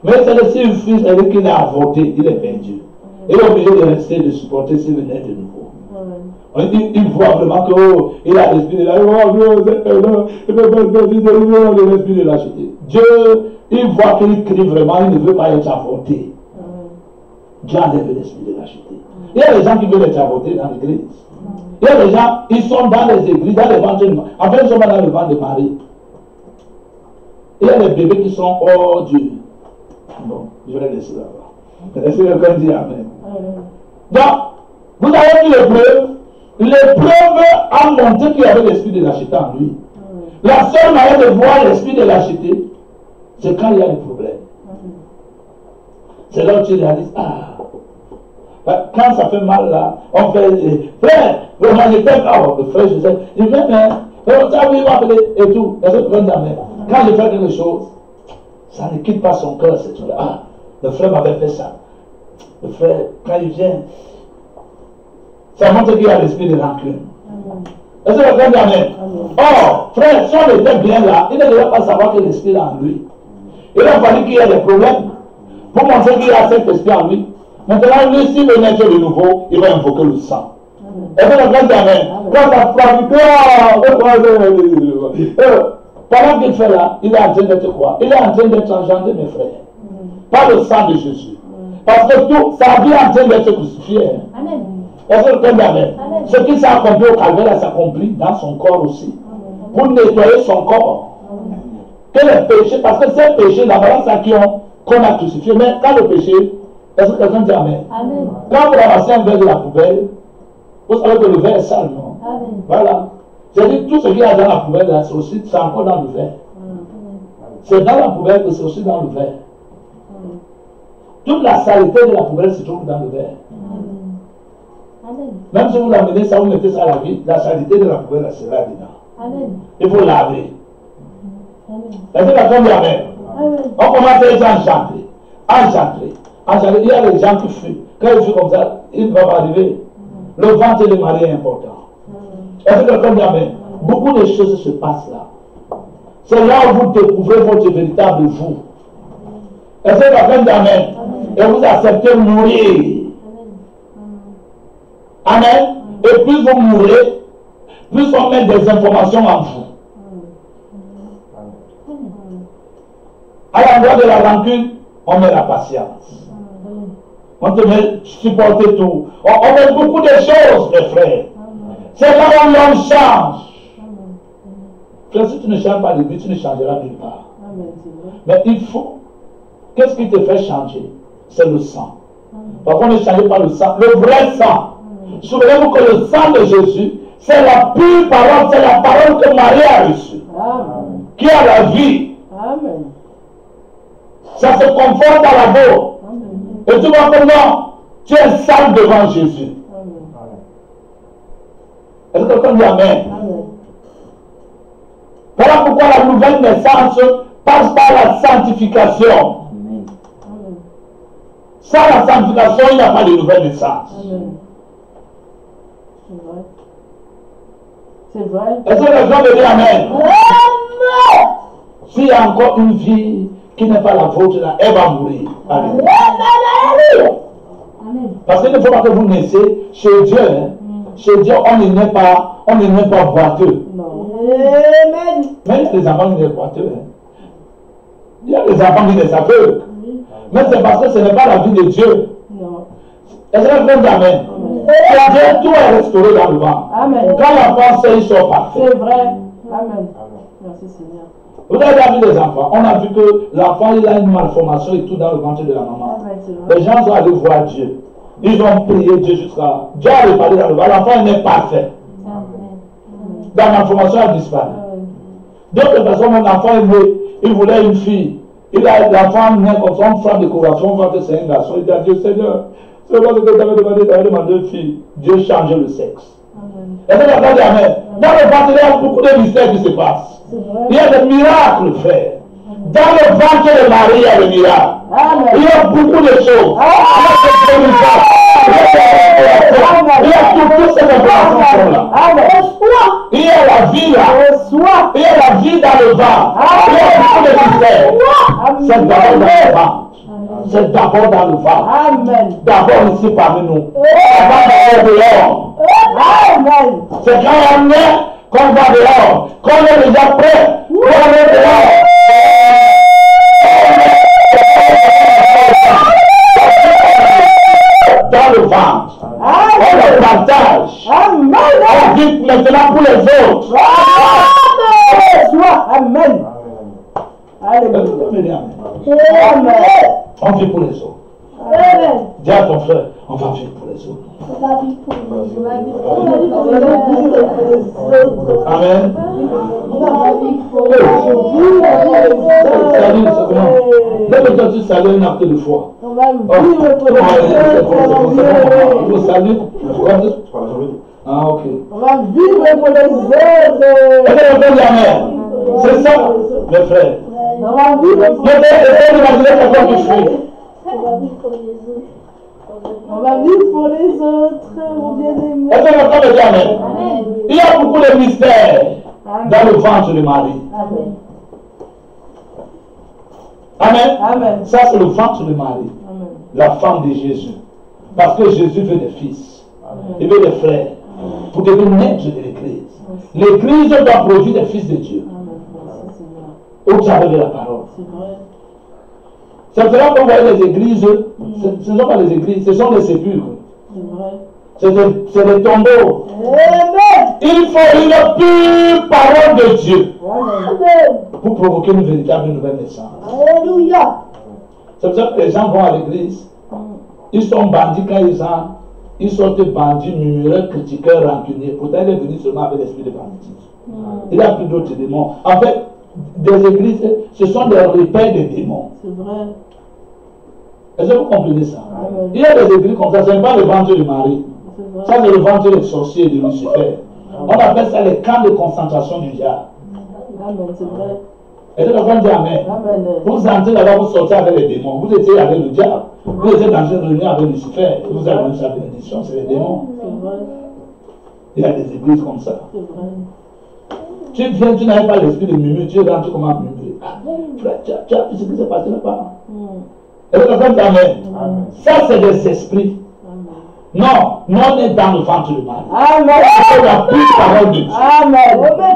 Mais c'est que s'il fuit, c'est qu'il est avorté, il est perdu. Il est obligé de rester, de supporter s'il venait de nouveau. Il voit vraiment qu'il a l'esprit de lâcheté. Dieu, il voit qu'il crie vraiment, il ne veut pas être avorté. Dieu enlève l'esprit de lâcheté. Il y a des gens qui veulent être avortés dans l'église. Il y a des gens, ils sont dans les églises, dans les ventres de Marie. En fait, ils sont dans le ventre de Marie. Il y a des bébés qui sont hors du. Bon, je vais laisser là-bas. Est-ce que quelqu'un dit amen? Donc, vous avez vu les preuves. Les preuves ont montré qu'il y avait l'esprit de lâcheté en lui. La seule manière de voir l'esprit de lâcheté, c'est quand il y a des problèmes. C'est là où tu réalises, quand ça fait mal là, on fait, frère, vraiment je t'aime, frère, je sais, je vais faire, et tout. Quand je fais quelque chose, ça ne quitte pas son cœur, c'est tout là. Ah, le frère m'avait fait ça. Le frère, quand il vient, ça montre qu'il y a l'esprit de rancune. Est-ce que le frère dit amen? Or, frère, si on était bien là, il ne devait pas savoir que l'esprit est en lui. Il a fallu qu'il y ait des problèmes pour montrer qu'il y a cet esprit en lui. Maintenant, lui, s'il veut naître de nouveau, il va invoquer le sang. Est-ce que le frère dit amen? Quand ça frappe, pendant qu'il fait là, il est en train d'être quoi? Il est en train d'être engendré, mes frères. Par le sang de Jésus. Parce que tout, sa vie est en train d'être crucifiée. Amen. Est-ce que le frère dit amen? Ce qui s'est accompli au calvaire s'accomplit dans son corps aussi. Pour nettoyer son corps. Que le péché, parce que ces péchés, la balance à qui qu'on a crucifié, mais quand le péché, est-ce que quelqu'un dit amen? Amen. Quand vous ramassez un verre de la poubelle, vous savez que le verre est sale, non? Amen. Voilà. C'est-à-dire tout ce qu'il y a dans la poubelle, là, c'est aussi, c'est encore dans le verre. C'est dans la poubelle que c'est aussi dans le verre. Toute la saleté de la poubelle se trouve dans le verre. Amen. Même si vous l'amenez ça, vous mettez ça à la vie, la saleté de la poubelle, là, c'est là dedans. Amen. Il faut laver. Amen. Est-ce que quelqu'un dit amen? Amen. On commence à être engendré. Engendré. Engendré. Il y a des gens qui fuient. Quand ils fuient comme ça, ils ne vont pas arriver. Le ventre de Marie est important. Est-ce que quelqu'un dit amen? Beaucoup de choses se passent là. C'est là où vous découvrez votre véritable vous. Est-ce que quelqu'un dit amen? Et vous acceptez mourir. Amen. Et plus vous mourrez, plus on met des informations en vous. À l'endroit de la rancune, on met la patience. On te met supporter tout. On met beaucoup de choses, mes frères. C'est là où l'homme change. Frère, si tu ne changes pas l'église, tu ne changeras nulle part. Mais il faut. Qu'est-ce qui te fait changer? C'est le sang. Par contre, ne changez pas le sang. Le vrai sang. Souvenez-vous que le sang de Jésus, c'est la pure parole, c'est la parole que Marie a reçue. Qui a la vie. Amen. Ça se conforte à la vôtre. Et tu vois comment tu es sale devant Jésus. Est-ce que quelqu'un dit Amen? Voilà pourquoi la nouvelle naissance passe par la sanctification. Sans la sanctification, il n'y a pas de nouvelle naissance. C'est vrai. Est-ce que les gens veulent dire Amen? S'il y a encore une vie qui n'est pas la vôtre, là, elle va mourir. Amen. Parce qu'il ne faut pas que vous naissiez chez Dieu. Hein. Chez Dieu, on ne naît pas boiteux. Non. Même les enfants qui sont boiteux. Hein. Il y a des enfants qui sont aveugles. Mais c'est parce que ce n'est pas la vie de Dieu. Non. Est-ce que vous dites Amen? Chez Dieu, tout est restauré dans le ventre. Amen. Quand l'enfant sait, ils sont parfaits. C'est vrai. Amen. Merci Seigneur. Vous avez déjà vu des enfants. On a vu que l'enfant, il a une malformation et tout dans le ventre de la maman. Les gens sont allés voir Dieu. Ils ont prié Dieu jusqu'à... Dieu a réparé dans le ventre. L'enfant n'est pas fait. La malformation a disparu. D'autres personnes, mon enfant est né. Il voulait une fille. L'enfant naît comme ça, on frappe décoration, on voit que c'est un garçon. Il dit à Dieu, Seigneur, c'est moi ce que tu avais demandé une fille. Dieu change le sexe. Est-ce que vous avez Amen? Dans le ventre, il y a beaucoup de mystères qui se passent. Il y a des miracles, frère. Dans le ventre de Marie, il y a des miracles. Il y a beaucoup de choses. Il y a toutes ces informations là. Il y a la vie là. Il y a la vie dans le ventre. Il y a beaucoup de mystères. C'est d'abord dans le ventre. C'est d'abord dans le ventre. D'abord ici parmi nous. Avant dehors. C'est quand on est qu'on va dehors. Qu'on est déjà prêt. Qu'on est dehors. Dans le ventre. On le partage. On vit maintenant pour les autres. Amen. Alléluia. On vit pour les autres. Dis à ton frère, on va vivre pour les autres. Amen. Salut, c'est comment? Lève-toi, tu salues un acte de foi. On va vivre pour les autres. Vous saluez? Ah, ok. On va vivre pour les autres. Est-ce que vous dites Amen? C'est ça, mes frères. On va vivre pour les autres. Essayez d'imaginer quelqu'un qui fuit. On va vivre pour les autres, mon bien-aimé. Est-ce que quelqu'un veut dire Amen? Il y a beaucoup de mystères dans le ventre de Marie. Amen. Amen. Amen. Ça, c'est le ventre de Marie, Amen. la femme de Jésus. Parce que Jésus veut des fils, il veut des frères, pour devenir maître de l'Église. L'Église doit produire des fils de Dieu. Au travers de la parole. C'est vrai. C'est pour cela qu'on voit les églises, ce ne sont pas les églises, ce sont les sépulcres. C'est vrai. C'est des tombeaux. Il faut une pure parole de Dieu pour provoquer une véritable nouvelle naissance. Alléluia. C'est pour ça que les gens vont à l'église, ils sont bandits quand ils sortent bandits, murmureurs, critiqueurs, rancuniers. Pourtant, il est venu seulement avec l'esprit de banditisme. Il n'y a plus d'autres démons. En fait, des églises, ce sont des repères de démons. C'est vrai. Est-ce que vous comprenez ça? Il y a des églises comme ça, ce n'est pas le ventre de Marie. Ça, c'est le ventre des sorciers et de Lucifer. On appelle ça les camps de concentration du diable. Amen, c'est vrai. Est-ce que quelqu'un dit Amen? Amen. Vous entrez là-bas, vous sortez avec les démons. Vous étiez avec le diable. Vous étiez dans une réunion avec Lucifer. Vous avez reçu sa bénédiction, c'est les démons. C'est vrai. Il y a des églises comme ça. C'est vrai. Tu viens, tu n'avais pas l'esprit de murmure, tu rentres comme un murmure. Ah, frère, tu as vu ce qui s'est passé là-bas? Est-ce que quelqu'un dit Amen? Ça, c'est des esprits. Non, on est dans le ventre de Marie. Amen. C'est la pure parole de Dieu. Amen.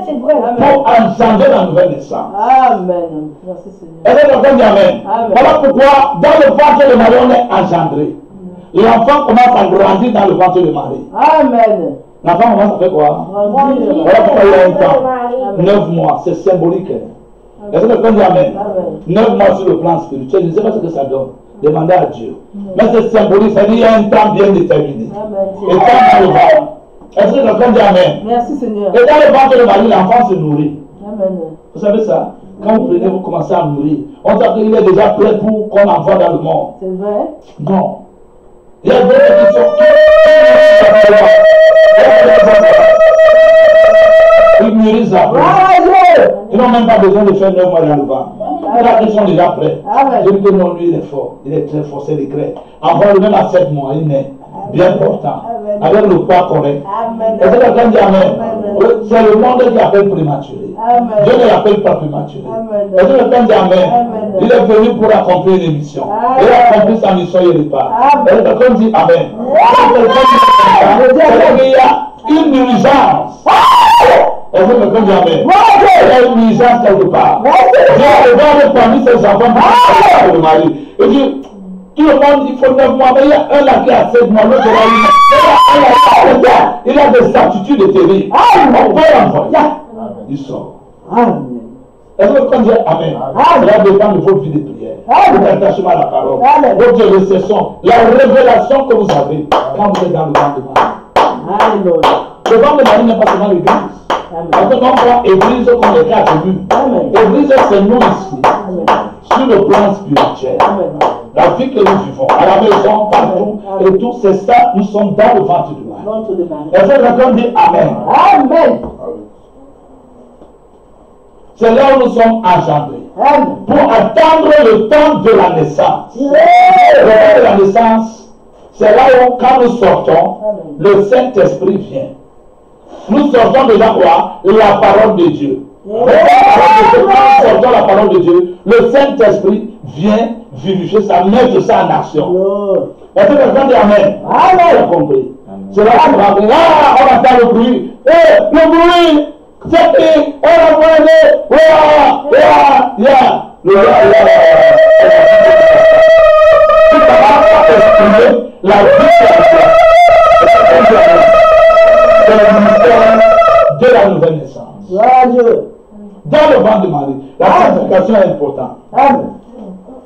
C'est vrai. Pour engendrer la nouvelle naissance. Amen. Merci Seigneur. Est-ce que quelqu'un dit Amen? Amen. Voilà pourquoi, dans le ventre de Marie, on est engendré. l'enfant commence à grandir dans le ventre de Marie. Amen. L'enfant commence à faire quoi? Grandir. Voilà pourquoi il y a un temps. 9 mois, c'est symbolique. Est-ce que quelqu'un dit Amen? 9 mois sur le plan spirituel, je ne sais pas ce que ça donne. Demandez à Dieu. Mais c'est symbolique, ça dit qu'il y a un temps bien déterminé. Et quand dans le ventre, est-ce que quelqu'un dit Amen? Merci Seigneur. Et dans le ventre de Marie, l'enfant se nourrit. Amen. Vous savez ça? Quand vous prenez, vous commencez à nourrir. On dit qu'il est déjà prêt pour qu'on envoie dans le monde. C'est vrai? Non. Il y a d'autres qui sont. Ils mûrissent après. Ils n'ont même pas besoin de faire 9 mois dans le ventre. Ils sont déjà prêts. Je dis que non, lui il est fort. Il est très fort, c'est le grec. Envoie-le même à 7 mois, il est bien portant. Avec le poids correct. Est-ce que quelqu'un dit Amen? C'est le monde qui appelle prématuré. Dieu ne l'appelle pas prématuré. Est-ce que quelqu'un dit Amen? Il est venu pour accomplir une mission. Il a accompli sa mission, il repart. Est-ce que quelqu'un dit Amen? Il y a une urgence. Est-ce que quelqu'un dit Amen? Il y a une urgence quelque part. Dieu regarde parmi ses enfants pour le mari. Et dit, tout le monde, il faut 9 mois, mais il y a un là qui a 7 mois, l'autre là, il a des attitudes terribles. On peut l'envoyer. Il sort. Est-ce que quand Dieu Amen? Cela dépend de votre vie de prière, votre attachement à la parole, votre récession, la révélation que vous avez quand vous êtes dans le ventre de Marie. Le ventre de Marie n'est pas seulement l'église. Parce que quand on voit l'église comme les 4 buts, l'église c'est nous ici, sur le plan spirituel. La vie que nous vivons, à la maison, partout, et tout, c'est ça, nous sommes dans le ventre de Marie. Est-ce que quelqu'un dit Amen? Amen. C'est là où nous sommes engendrés. Pour attendre le temps de la naissance. Le temps de la naissance, c'est là où, quand nous sortons, le Saint-Esprit vient. Nous sortons déjà quoi? La parole de Dieu. Quand nous sortons la parole de Dieu, le Saint-Esprit vient vivifier ça, mettre ça en action. Est-ce que quelqu'un dit Amen? Amen. Compris. C'est là qu'on va dire, on entend le bruit. Le bruit! C'est qui? On a volé! La vie c'est le ministère de la nouvelle naissance. Dans le ventre de Marie, la sanctification est importante.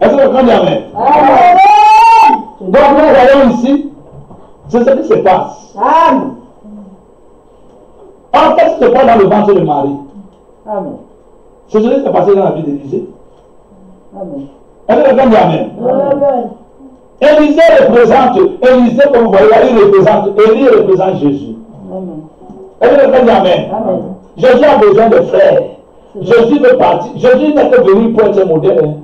Est-ce que quelqu'un dit Amen? Donc nous voyons ici, c'est ce qui se passe. En fait, ce n'est pas dans le ventre de Marie. C'est ce qui s'est passé dans la vie d'Élisée. Est-ce que quelqu'un dit Amen? Élisée représente, Élisée, comme vous voyez, Élie représente Jésus. Est-ce que quelqu'un dit Amen? Jésus a besoin de frères. Jésus veut partir. Jésus n'est que venu pour être modèle.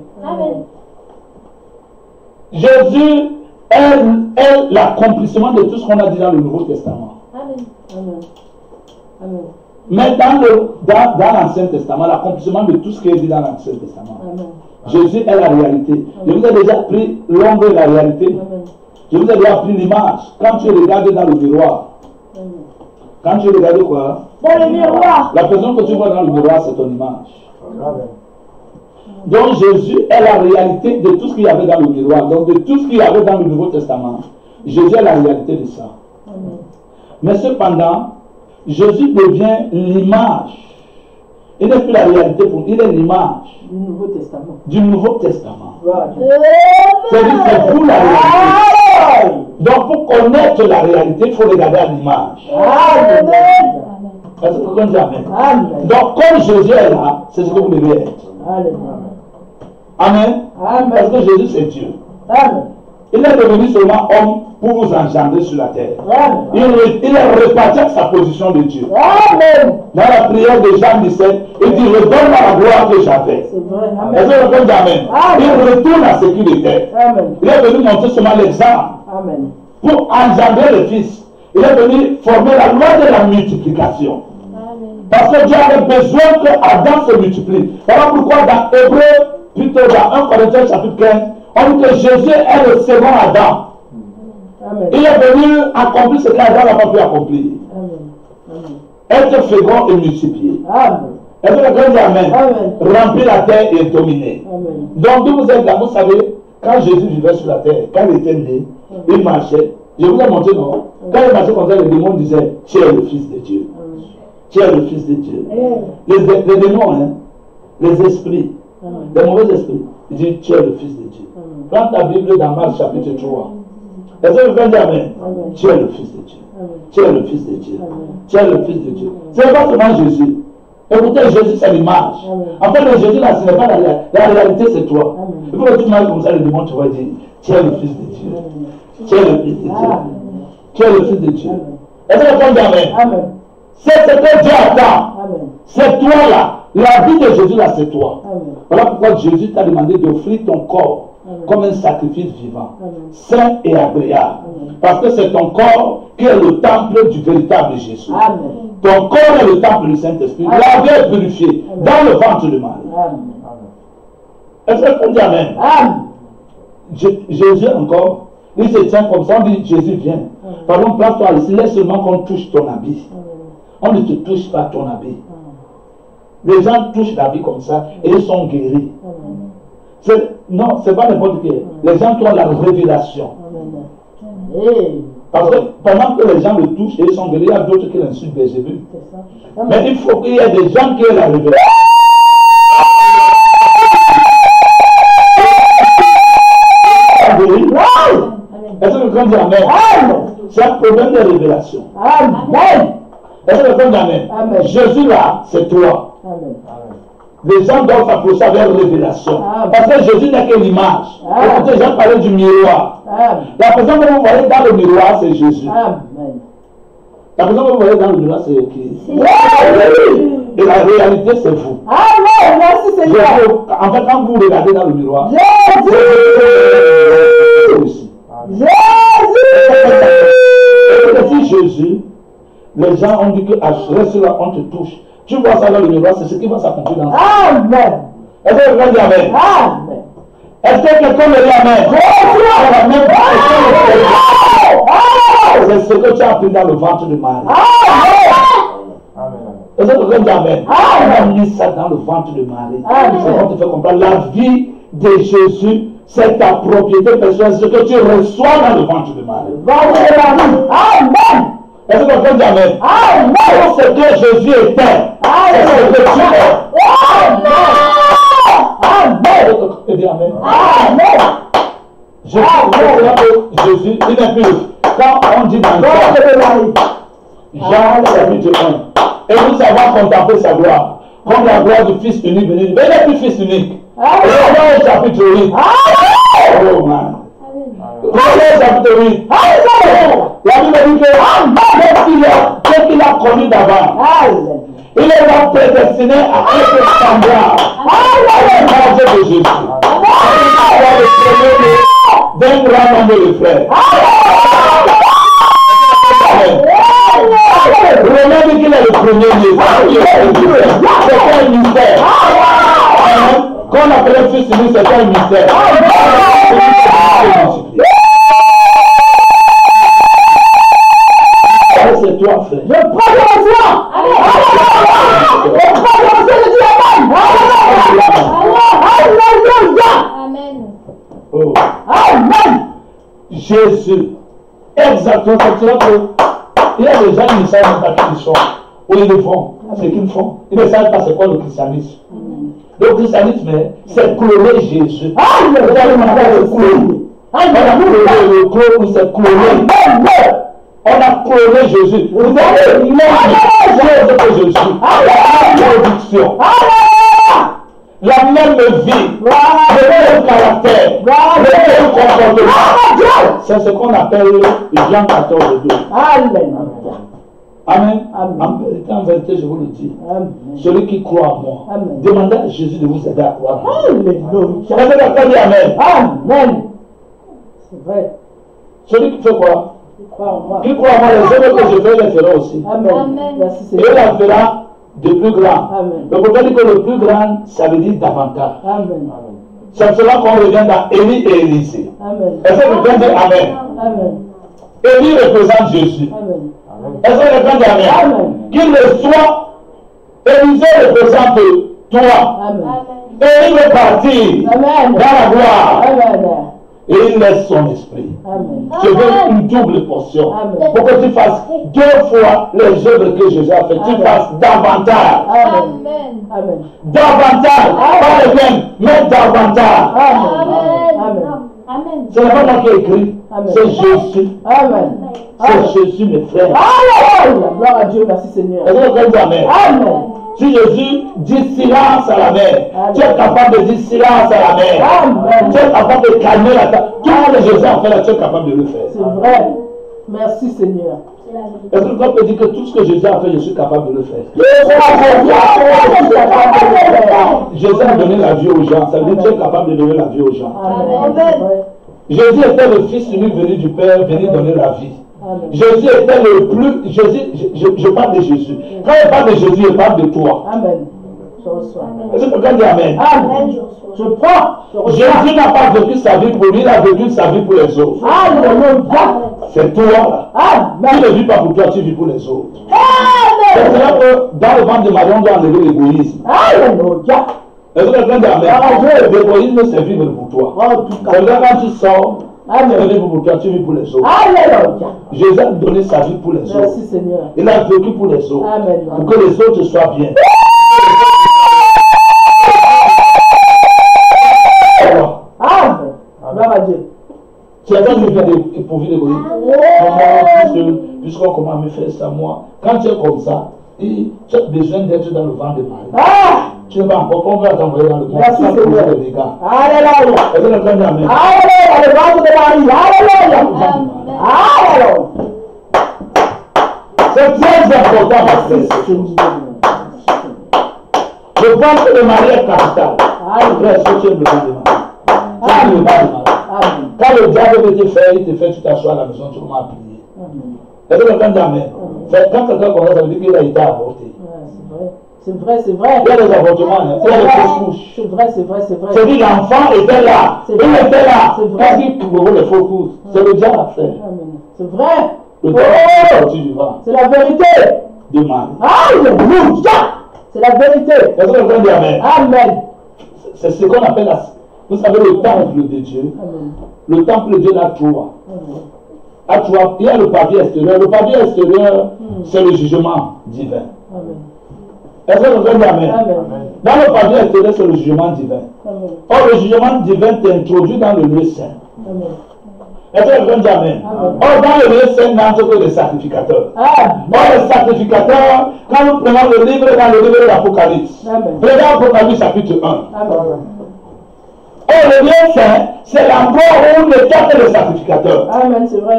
Jésus est l'accomplissement de tout ce qu'on a dit dans le Nouveau Testament. Mais dans l'Ancien Testament, l'accomplissement de tout ce qui est dit dans l'Ancien Testament. Jésus est la réalité. Je vous ai déjà pris l'ombre de la réalité. Je vous ai déjà pris l'image. Quand tu regardes dans le miroir, quand tu regardes quoi? Dans le miroir. La personne que tu vois dans le miroir, c'est ton image. Donc Jésus est la réalité de tout ce qu'il y avait dans le miroir. Donc de tout ce qu'il y avait dans le Nouveau Testament, Jésus est la réalité de ça. Mais cependant, Jésus devient l'image. Il n'est plus la réalité pour nous, il est l'image Du Nouveau Testament. du Nouveau Testament. C'est-à-dire, C'est vous la réalité. Donc pour connaître la réalité, il faut regarder à l'image. Est-ce que vous comprenez? Amen. Donc comme Jésus est là, c'est ce que vous devez être. Amen. Parce que Jésus c'est Dieu. Il est devenu seulement homme pour vous engendrer sur la terre. Il est reparti avec sa position de Dieu. Dans la prière de Jean 17, il dit redonne-moi la gloire que j'avais. Est-ce que vous comprenez? Amen. Il retourne à ce qu'il était. Il est venu montrer seulement l'exemple pour engendrer le Fils. Il est venu former la loi de la multiplication. Parce que Dieu avait besoin que Adam se multiplie. Voilà pourquoi dans Hébreu, plutôt dans 1 Corinthiens chapitre 15, on dit que Jésus est le second Adam. Il est venu accomplir ce qu'Adam n'a pas pu accomplir. Être fécond et multiplier. Est-ce que quelqu'un dit Amen? Remplir la terre et dominer. Donc, d'où vous êtes là, vous savez, Quand Jésus vivait sur la terre, quand il était né, il marchait. Je vous ai montré, non? Quand il marchait comme ça, les démons disaient, tu es le Fils de Dieu. Tu es le Fils de Dieu. Les démons, hein, les esprits, les mauvais esprits, ils disent, tu es le Fils de Dieu. Prends ta Bible dans Marc chapitre 3. Est-ce que vous faites amen? Tu es le Fils de Dieu. Tu es le Fils de Dieu. Tu es le Fils de Dieu. Ce n'est pas seulement Jésus. Écoutez, Jésus, c'est l'image. En fait, le Jésus, là, ce n'est pas la réalité, c'est toi. Il faut que tu marches comme ça, le démon, tu vas dire, tu es le Fils de Dieu. Tu es le Fils de Dieu. Tu es le Fils de Dieu. Est-ce que vous faites amen? C'est ce que Dieu attend. C'est toi là. La vie de Jésus là, c'est toi. Voilà pourquoi Jésus t'a demandé d'offrir ton corps comme un sacrifice vivant, saint et agréable. Parce que c'est ton corps qui est le temple du véritable Jésus. Ton corps est le temple du Saint-Esprit. Lavé et purifié dans le ventre de Marie. Est-ce que vous dites amen? Jésus encore, il se tient comme ça, on dit Jésus vient. Pardon, place-toi ici, laisse seulement qu'on touche ton habit. On ne te touche pas ton habit. Les gens touchent l'habit comme ça et ils sont guéris. Non, c'est pas n'importe qui. Les gens qui ont la révélation. Parce que pendant que les gens le touchent et ils sont guéris, il y a d'autres qui l'insultent, j'ai vu. Mais il faut qu'il y ait des gens qui aient la révélation. Est-ce que quelqu'un dit amen? C'est un problème de révélation. Est-ce que quelqu'un dit amen? Jésus là, c'est toi. Les gens doivent s'approcher avec révélation. Parce que Jésus n'est que l'image. Écoutez, j'ai parlé du miroir. La personne que vous voyez dans le miroir, c'est Jésus. La personne que vous voyez dans le miroir, c'est qui? Et la réalité, c'est vous. Merci Seigneur. En fait, quand vous regardez dans le miroir, Jésus. Si Jésus, les gens ont dit que à reste là, on te touche. Tu vois ça dans le miroir, c'est ce qui va s'accomplir dans ta vie. Est-ce que quelqu'un dit amen? Est-ce que quelqu'un me dit amen? C'est ce que tu as appris dans le ventre de Marie. Est-ce que quelqu'un dit amen? On a mis ça dans le ventre de Marie. C'est qu'on te fait comprendre. La vie de Jésus, c'est ta propriété personnelle, ce que tu reçois dans le ventre de Marie. Amen. Est-ce que quelqu'un dit amen? Tout ce que Jésus était, c'est ce que tu es. Jésus, il n'est plus. Quand on dit dans Jean chapitre 1, et nous savons contempler sa gloire, comme la gloire du Fils unique venu. Mais il n'est plus Fils unique. Et Jean chapitre 8. Oh man. Chapitre 8. La Bible dit que ce qu'il a connu d'avant, il est prédestiné à être semblable à l'image de Jésus. D'un grand nombre de frères. Romain dit qu'il est le premier-né. C'est un mystère. Quand on appelle Fils unique, c'est un mystère. C'est toi, frère. Je prends le soin. Je prends le soin de Dieu. Amen. Oh. Amen. Jésus. Exactement. C'est ça que il y a des gens qui ne savent pas qui ils sont. Où ils le font. C'est qu'ils font. Ils ne savent pas c'est quoi le christianisme. Le christianisme, c'est cloner Jésus. Vous allez demander le cloner. On a cloné le clone, c'est cloné. On a cloné Jésus. Vous avez l'image de Jésus. La même production. La même vie. Le même caractère. Le même comportement. C'est ce qu'on appelle Jean 14:2. Amen. En vérité, je vous le dis. Celui qui croit en moi, demandez à Jésus de vous aider à croire. Amen. Amen. C'est vrai. Celui qui fait quoi? Qui croit en moi. Qui croit en moi, les œuvres que je fais, les feront aussi. Amen. Et il la fera de plus grand. Le prophète dit que le plus grand, ça veut dire davantage. Amen. C'est cela qu'on revient dans Élie et Élisée. Est-ce que quelqu'un dit Amen? Amen. Élie représente Jésus. Amen. Est-ce que quelqu'un dit Amen? Qu'il le soit, Élisée représente toi. Amen. Et il veut partir dans la gloire. Amen. et il laisse son esprit. Amen. Je veux une double portion. Amen. Pour que tu fasses 2 fois les œuvres que Jésus a fait. Tu Amen. fasses davantage. Amen. Amen. Davantage. Pas le même, mais davantage. Amen. Amen. Amen. Ce n'est pas moi qui ai écrit. Amen. C'est Jésus. Amen. C'est Jésus, mes frères. Alléluia. Gloire à Dieu. Merci Seigneur. Est-ce que vous comprenez? Amen. Si Jésus dit silence à la mer, Amen. tu es capable de dire silence à la mer. Amen. Tu es capable de calmer la table. Tout ce que Jésus a fait là, tu es capable de le faire. C'est vrai. Merci Seigneur. C'est la vérité. Est-ce que tu peux dire que tout ce que Jésus a fait, je suis capable de le faire? Jésus a donné la vie aux gens. Ça veut dire que tu es capable de donner la vie aux gens. Amen. Jésus était le Fils unique venu du Père, venu donner la vie. Amen. Jésus était le plus... je parle de Jésus. Quand il parle de Jésus, il parle de toi. Amen. Je reçois. Est-ce que quelqu'un dit Amen? Amen. Je prends. Je reçois. Jésus n'a pas vécu sa vie pour lui, il a vécu sa vie pour les autres. Alléluia. C'est toi là. Tu Amen. ne vis pas pour toi, tu vis pour les autres. Amen. C'est vrai que dans le ventre de Marie, on doit enlever l'égoïsme. Alléluia. Est-ce que quelqu'un dit Amen? L'égoïsme, c'est vivre pour toi. En tout C'est cas. vrai quand tu sors, tu ne Amen. vis pas pour toi, tu vis pour les autres. Alléluia. Jésus a donné sa vie pour les autres. Merci Seigneur. Il a vécu pour les autres. Amen. Pour que les autres soient bien. Amen. Gloire à Dieu. C'est toi qui vis pourvu d'égoïsme. Puisqu'on commence à me faire ça, moi, quand tu es comme ça, tu as besoin d'être dans le ventre de Marie. Ah. Tu n'es pas encore, on va t'envoyer dans le monde Merci sans causer Seigneur. des dégâts. Alléluia. Est-ce que quelqu'un dit Amen? Alléluia. Le ventre de Marie. Alléluia. Alléluia. C'est très important, ma frère. Le ventre de Marie est capital. Frère, est-ce que tu es le ventre de Marie? Tu es le ventre de Marie. Amen. Quand le diable veut te faire, il te fait, tu t'assois à la maison, tu commences à prier. Amen. Est-ce que quelqu'un dit Amen? Quand quelqu'un comme ça veut dire qu'il a été avorté. Ouais, c'est vrai. C'est vrai. Il y a des avortements, hein. Il y a des fausses couches. C'est vrai, c'est vrai, c'est vrai. C'est dit l'enfant était là. C'est Il vrai. était là. C'est vrai. Qu'est-ce qui couvre les fausses couches? C'est le diable, frère. Amen. C'est vrai. Le diable est sorti du ventre C'est la vérité. de Marie. Alléluia. C'est la vérité. Est-ce que quelqu'un dit Amen? Amen. C'est ce qu'on appelle vous savez, le temple de Dieu. Amen. Le temple de Dieu n'a trois. Amen. À trois, il y a le papier extérieur. Le papier extérieur, c'est le jugement divin. Amen. Est-ce que quelqu'un dit Amen? Amen. Dans le papier extérieur, c'est le jugement divin. Amen. Or, le jugement divin t'introduit dans le lieu saint. Amen. Est-ce que quelqu'un dit Amen? Amen. Or, dans le lieu saint, n'entre que les sacrificateurs. Amen. Or, les sacrificateurs, quand nous prenons le livre, dans le livre de l'Apocalypse, Amen. regardez Apocalypse chapitre 1. Amen. Or, le lieu saint, c'est l'endroit où n'étaient que les sacrificateurs. Amen, c'est vrai.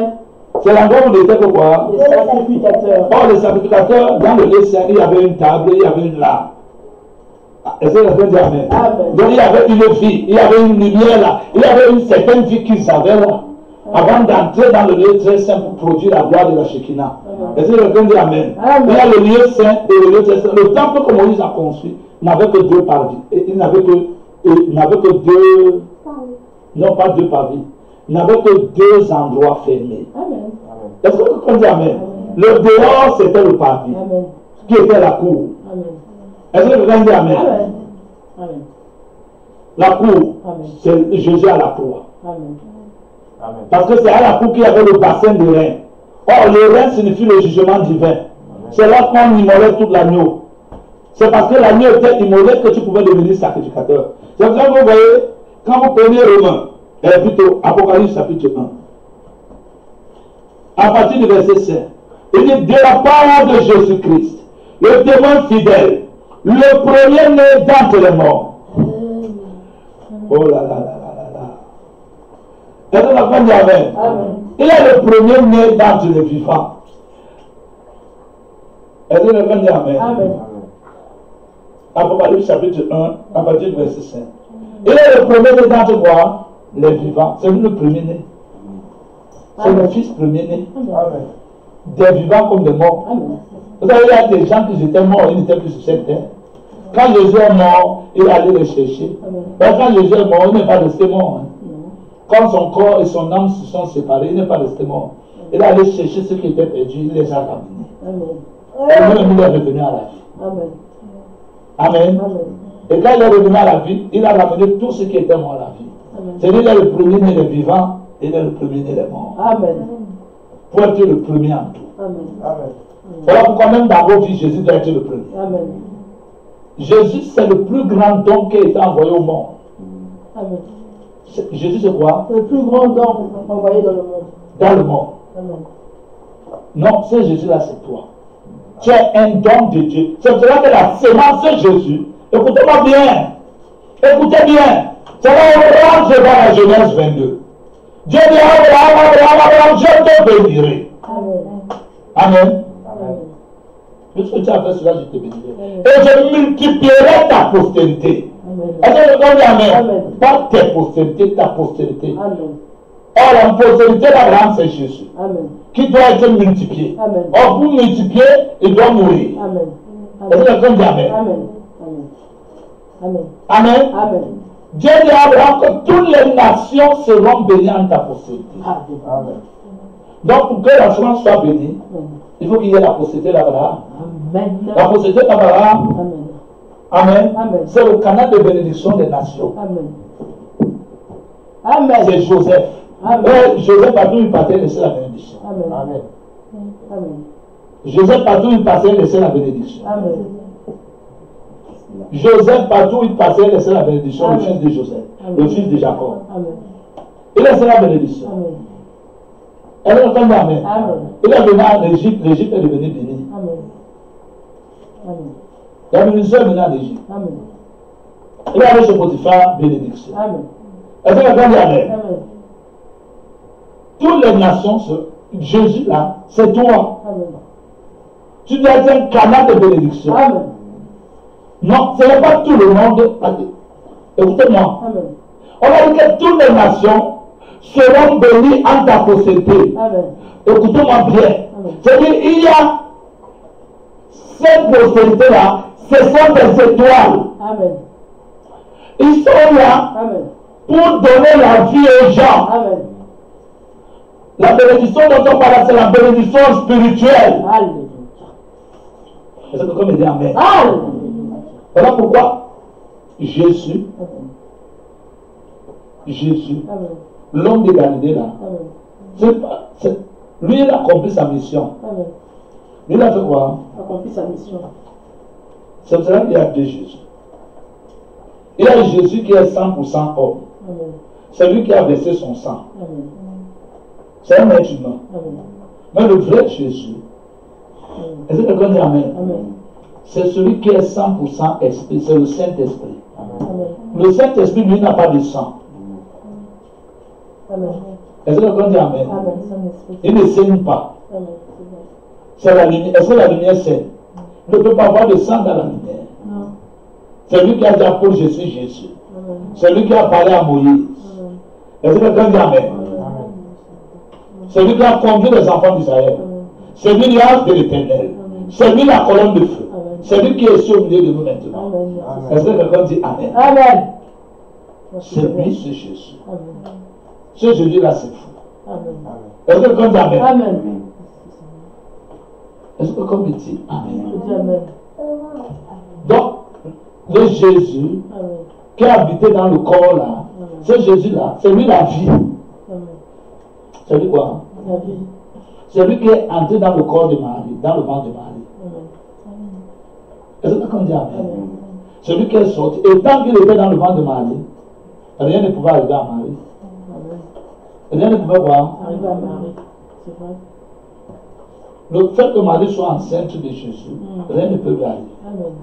C'est l'endroit où n'étaient que quoi? Les sacrificateurs. Or, les sacrificateurs, dans le lieu saint, il y avait une table, il y avait une lame. Est-ce que quelqu'un dit Amen? Amen. Donc, il y avait une vie, il y avait une lumière là, il y avait une certaine vie qu'ils avaient là, avant d'entrer dans le lieu très saint pour produire la gloire de la Shekinah. Est-ce que quelqu'un dit Amen? Amen. Il y a le lieu saint et le lieu très saint. Le temple que Moïse a construit n'avait que 2 parvis. Et il n'avait que 2, non pas 2 parvis, il n'avait que 2 endroits fermés. Amen. Est-ce que quelqu'un dit Amen? Le dehors, c'était le parvis, Amen. qui était la cour. Amen. Est-ce que quelqu'un dit Amen? Amen. Amen. La cour, Amen. c'est Jésus à la croix. Amen. Parce que c'est à la cour qu'il y avait le bassin de rein. Or, le rein signifie le jugement divin. C'est là qu'on immolait tout l'agneau. C'est parce que l'agneau était immolé que tu pouvais devenir sacrificateur. C'est pour ça que vous voyez, quand vous prenez Romains, plutôt Apocalypse chapitre 1, à partir du verset 5, il dit de la part de Jésus-Christ, le témoin fidèle, le premier-né d'entre les morts. Oh là là là là là là. Est-ce que la femme dit Amen? Amen. Il est le premier-né d'entre les vivants. Est-ce que la femme dit Amen? Amen. Apocalypse chapitre 1, à partir du verset 5. Il est le premier-né d'entre quoi? Les vivants. C'est lui le premier-né. C'est le fils premier-né. Amen. Des vivants comme des morts. Amen. Vous savez, il y a des gens qui étaient morts, ils n'étaient plus sur cette terre. Quand Jésus est mort, il allait les chercher. Amen. Mais quand Jésus est mort, il n'est pas resté mort. Quand son corps et son âme se sont séparés, il n'est pas resté mort. Il est allé chercher ceux qui étaient perdus, il les a ramenés. Amen. Et même il est revenu à la vie. Amen. Amen. Amen. Et quand il est revenu à la vie, il a ramené tous ceux qui étaient morts à la vie. C'est-à-dire qu'il est le premier-né des vivants et il est le premier-né des morts. Amen. Pour être le premier en tout. Amen. Amen. Voilà pourquoi même dans vos vies, Jésus doit être le premier. Amen. Jésus, c'est le plus grand don qui a été envoyé au monde. Amen. Jésus, c'est quoi? Le plus grand don envoyé dans le monde. Dans le monde. Amen. Non, ce Jésus-là, c'est toi. Tu es un don de Dieu. C'est pour cela que la sémence de Jésus, écoutez-moi bien, écoutez bien, ça va rentrer dans la Genèse 22. Dieu dit à Abraham, je te bénirai. Amen. Amen. Amen. Puisque tu as fait cela, je te bénirai. Et je multiplierai ta postérité. Amen. Est-ce que vous comprenez? Amen. Amen. Pas tes postérités, ta postérité. Amen. Or, la postérité d'Abraham, c'est Jésus, Amen. qui doit être multiplié. Amen. Or, pour multiplier, il doit mourir. Amen. Est-ce que quelqu'un dit Amen? Amen. Amen. Amen. Amen. Dieu dit à Abraham que toutes les nations seront bénies en ta postérité. Amen. Donc, pour que la semence soit bénie, il faut qu'il y ait la postérité d'Abraham. Amen. La postérité d'Abraham, Amen. Amen, Amen. c'est le canal de bénédiction des nations. Amen. Amen. C'est Joseph. Amen. Et Joseph, partout où il partait, laissait la bénédiction. Amen. Amen. Amen. Joseph, partout où il passait, laissait la bénédiction. Amen. Joseph, partout où il passait, laissait la bénédiction, le Amen. fils de Joseph, Amen. le fils de Jacob. Amen. Il laissait la bénédiction. Amen. Elle est entendue, Amen. Amen. Il est venu en Égypte, l'Égypte est devenue bénie. Amen. Amen. La bénédiction est venue en Égypte. Amen. Il avait chez Potiphar, bénédiction. Amen. Est-ce que quelqu'un dit Amen? Amen. Toutes les nations, Jésus là, c'est toi. Amen. Tu dois être un canal de bénédiction. Amen. Non, ce n'est pas tout le monde. Écoutez-moi. Amen. On a dit que toutes les nations seront bénies en ta postérité. Amen. Écoutez-moi bien. Amen. C'est-à-dire, il y a cette postérité-là, ce sont des étoiles. Amen. Ils sont là Amen. pour donner la vie aux gens. Amen. La bénédiction dont on parle, c'est la bénédiction spirituelle. Alléluia. Est-ce que quelqu'un me dit Amen? Alléluia. Voilà pourquoi Jésus, Amen. l'homme de Galilée là, Amen. lui il a accompli sa mission. Amen. Lui il a fait quoi? Accompli sa mission. C'est pour cela qu'il y a deux Jésus. Il y a Jésus qui est 100% homme. Amen. C'est lui qui a versé son sang. Amen. C'est un être humain. Amen. Mais le vrai Jésus, est-ce que quelqu'un dit Amen? Amen. C'est celui qui est 100% esprit, c'est le Saint-Esprit. Amen. Le Saint-Esprit, lui, n'a pas de sang. Amen. Est-ce que quelqu'un dit Amen? Amen. Saint-Esprit. Il ne saigne pas. Amen. C'est la lumière. Est-ce que la lumière saigne? Il ne peut pas avoir de sang dans la lumière. Non. C'est lui qui a dit à Paul, je suis Jésus. Amen. C'est lui qui a parlé à Moïse. Amen. Est-ce que quelqu'un dit Amen? Amen. C'est lui qui a conduit les enfants d'Israël. Amen. C'est lui l'ange de l'éternel. C'est lui la colonne de feu. Amen. C'est lui qui est ici au milieu de nous maintenant. Amen. Est-ce que quelqu'un dit Amen? Amen. C'est lui, c'est Jésus. Amen. Ce Jésus-là, c'est fou. Amen. Est-ce que quelqu'un dit Amen? Amen. Est-ce que quelqu'un me dit Amen? Je dis Amen. Donc, le Jésus Amen. qui a habité dans le corps là, ce Jésus-là, c'est lui la vie. Amen. C'est lui quoi? La vie. C'est lui qui est entré dans le corps de Marie, dans le ventre de Marie. Amen. Est-ce que quelqu'un dit Amen? Amen. C'est lui qui est sorti. Et tant qu'il était dans le ventre de Marie, rien ne pouvait arriver à Marie. Amen. Rien ne pouvait voir. Arrive à Marie. C'est vrai. Le fait que Marie soit enceinte de Jésus, rien ne peut lui arriver. Amen.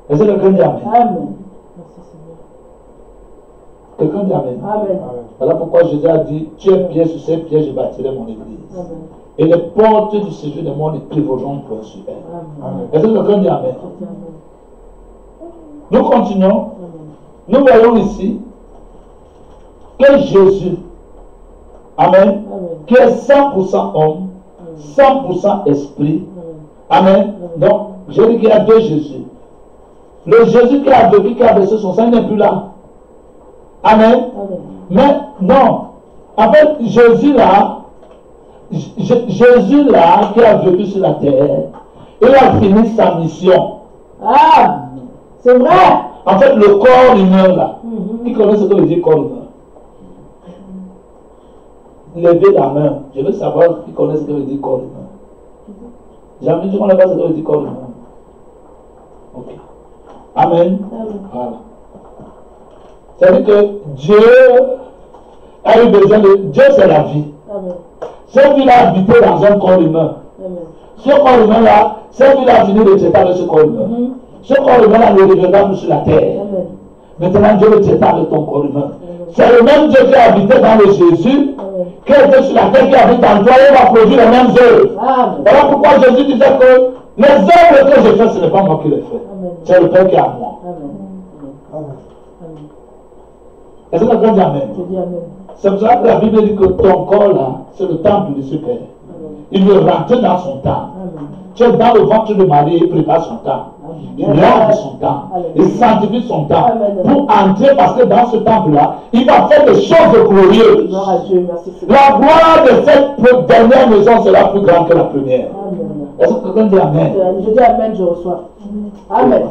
Est-ce que quelqu'un dit Amen? Amen. Merci Seigneur. Quelqu'un dit Amen? Amen. Voilà pourquoi Jésus a dit, tu es pierre, sur ces pierres, je bâtirai mon église. Amen. Et les portes du séjour des morts ne prévaudront point sur elle. Amen. Est-ce que quelqu'un dit Amen? Je dis Amen. Nous continuons. Amen. Nous voyons ici que Jésus, Amen, Amen. qui est 100% homme, 100% esprit, Amen. Donc, je dis qu'il y a deux Jésus. Le Jésus qui a vécu, qui a versé son sang, il n'est plus là. Amen. Amen. Mais non. En fait, Jésus là, Jésus là, qui a vécu sur la terre, il a fini sa mission. Ah, c'est vrai. En fait, le corps humain là, qui connaît ce que veut dire corps humain? lever la main. Je veux savoir qui connaît ce que veut dire corps humain. Jamais dit qu'on n'a pas ce que veut dire corps humain. Ok. Amen. Voilà. C'est-à-dire que Dieu a eu besoin de... Dieu, c'est la vie. C'est qu'il a habité dans un corps humain. Ce corps humain-là, c'est qu'il a fini de traiter avec ce corps humain. Ce corps humain-là ne reviendra plus sur la terre. Maintenant, Dieu le traite avec ton corps humain. C'est le même Dieu qui a habité dans le Jésus, qui était sur la terre, qui habite en toi, et va produire les mêmes œuvres. Voilà pourquoi Jésus disait que les œuvres que je fais, ce n'est pas moi qui les fais. C'est le Père qui est à moi. Est-ce que quelqu'un dit Amen? C'est pour ça que la Bible dit que ton corps là, c'est le temple de ce Père. Il veut rentrer dans son temps. Tu es dans le ventre de Marie, il prépare son temps. Il lave son temps. Il sanctifie son temps. Pour entrer, parce que dans ce temple-là, il va faire des choses glorieuses. La gloire de cette dernière maison sera plus grande que la première. Est-ce que quelqu'un dit Amen? Je dis Amen, je reçois. Amen.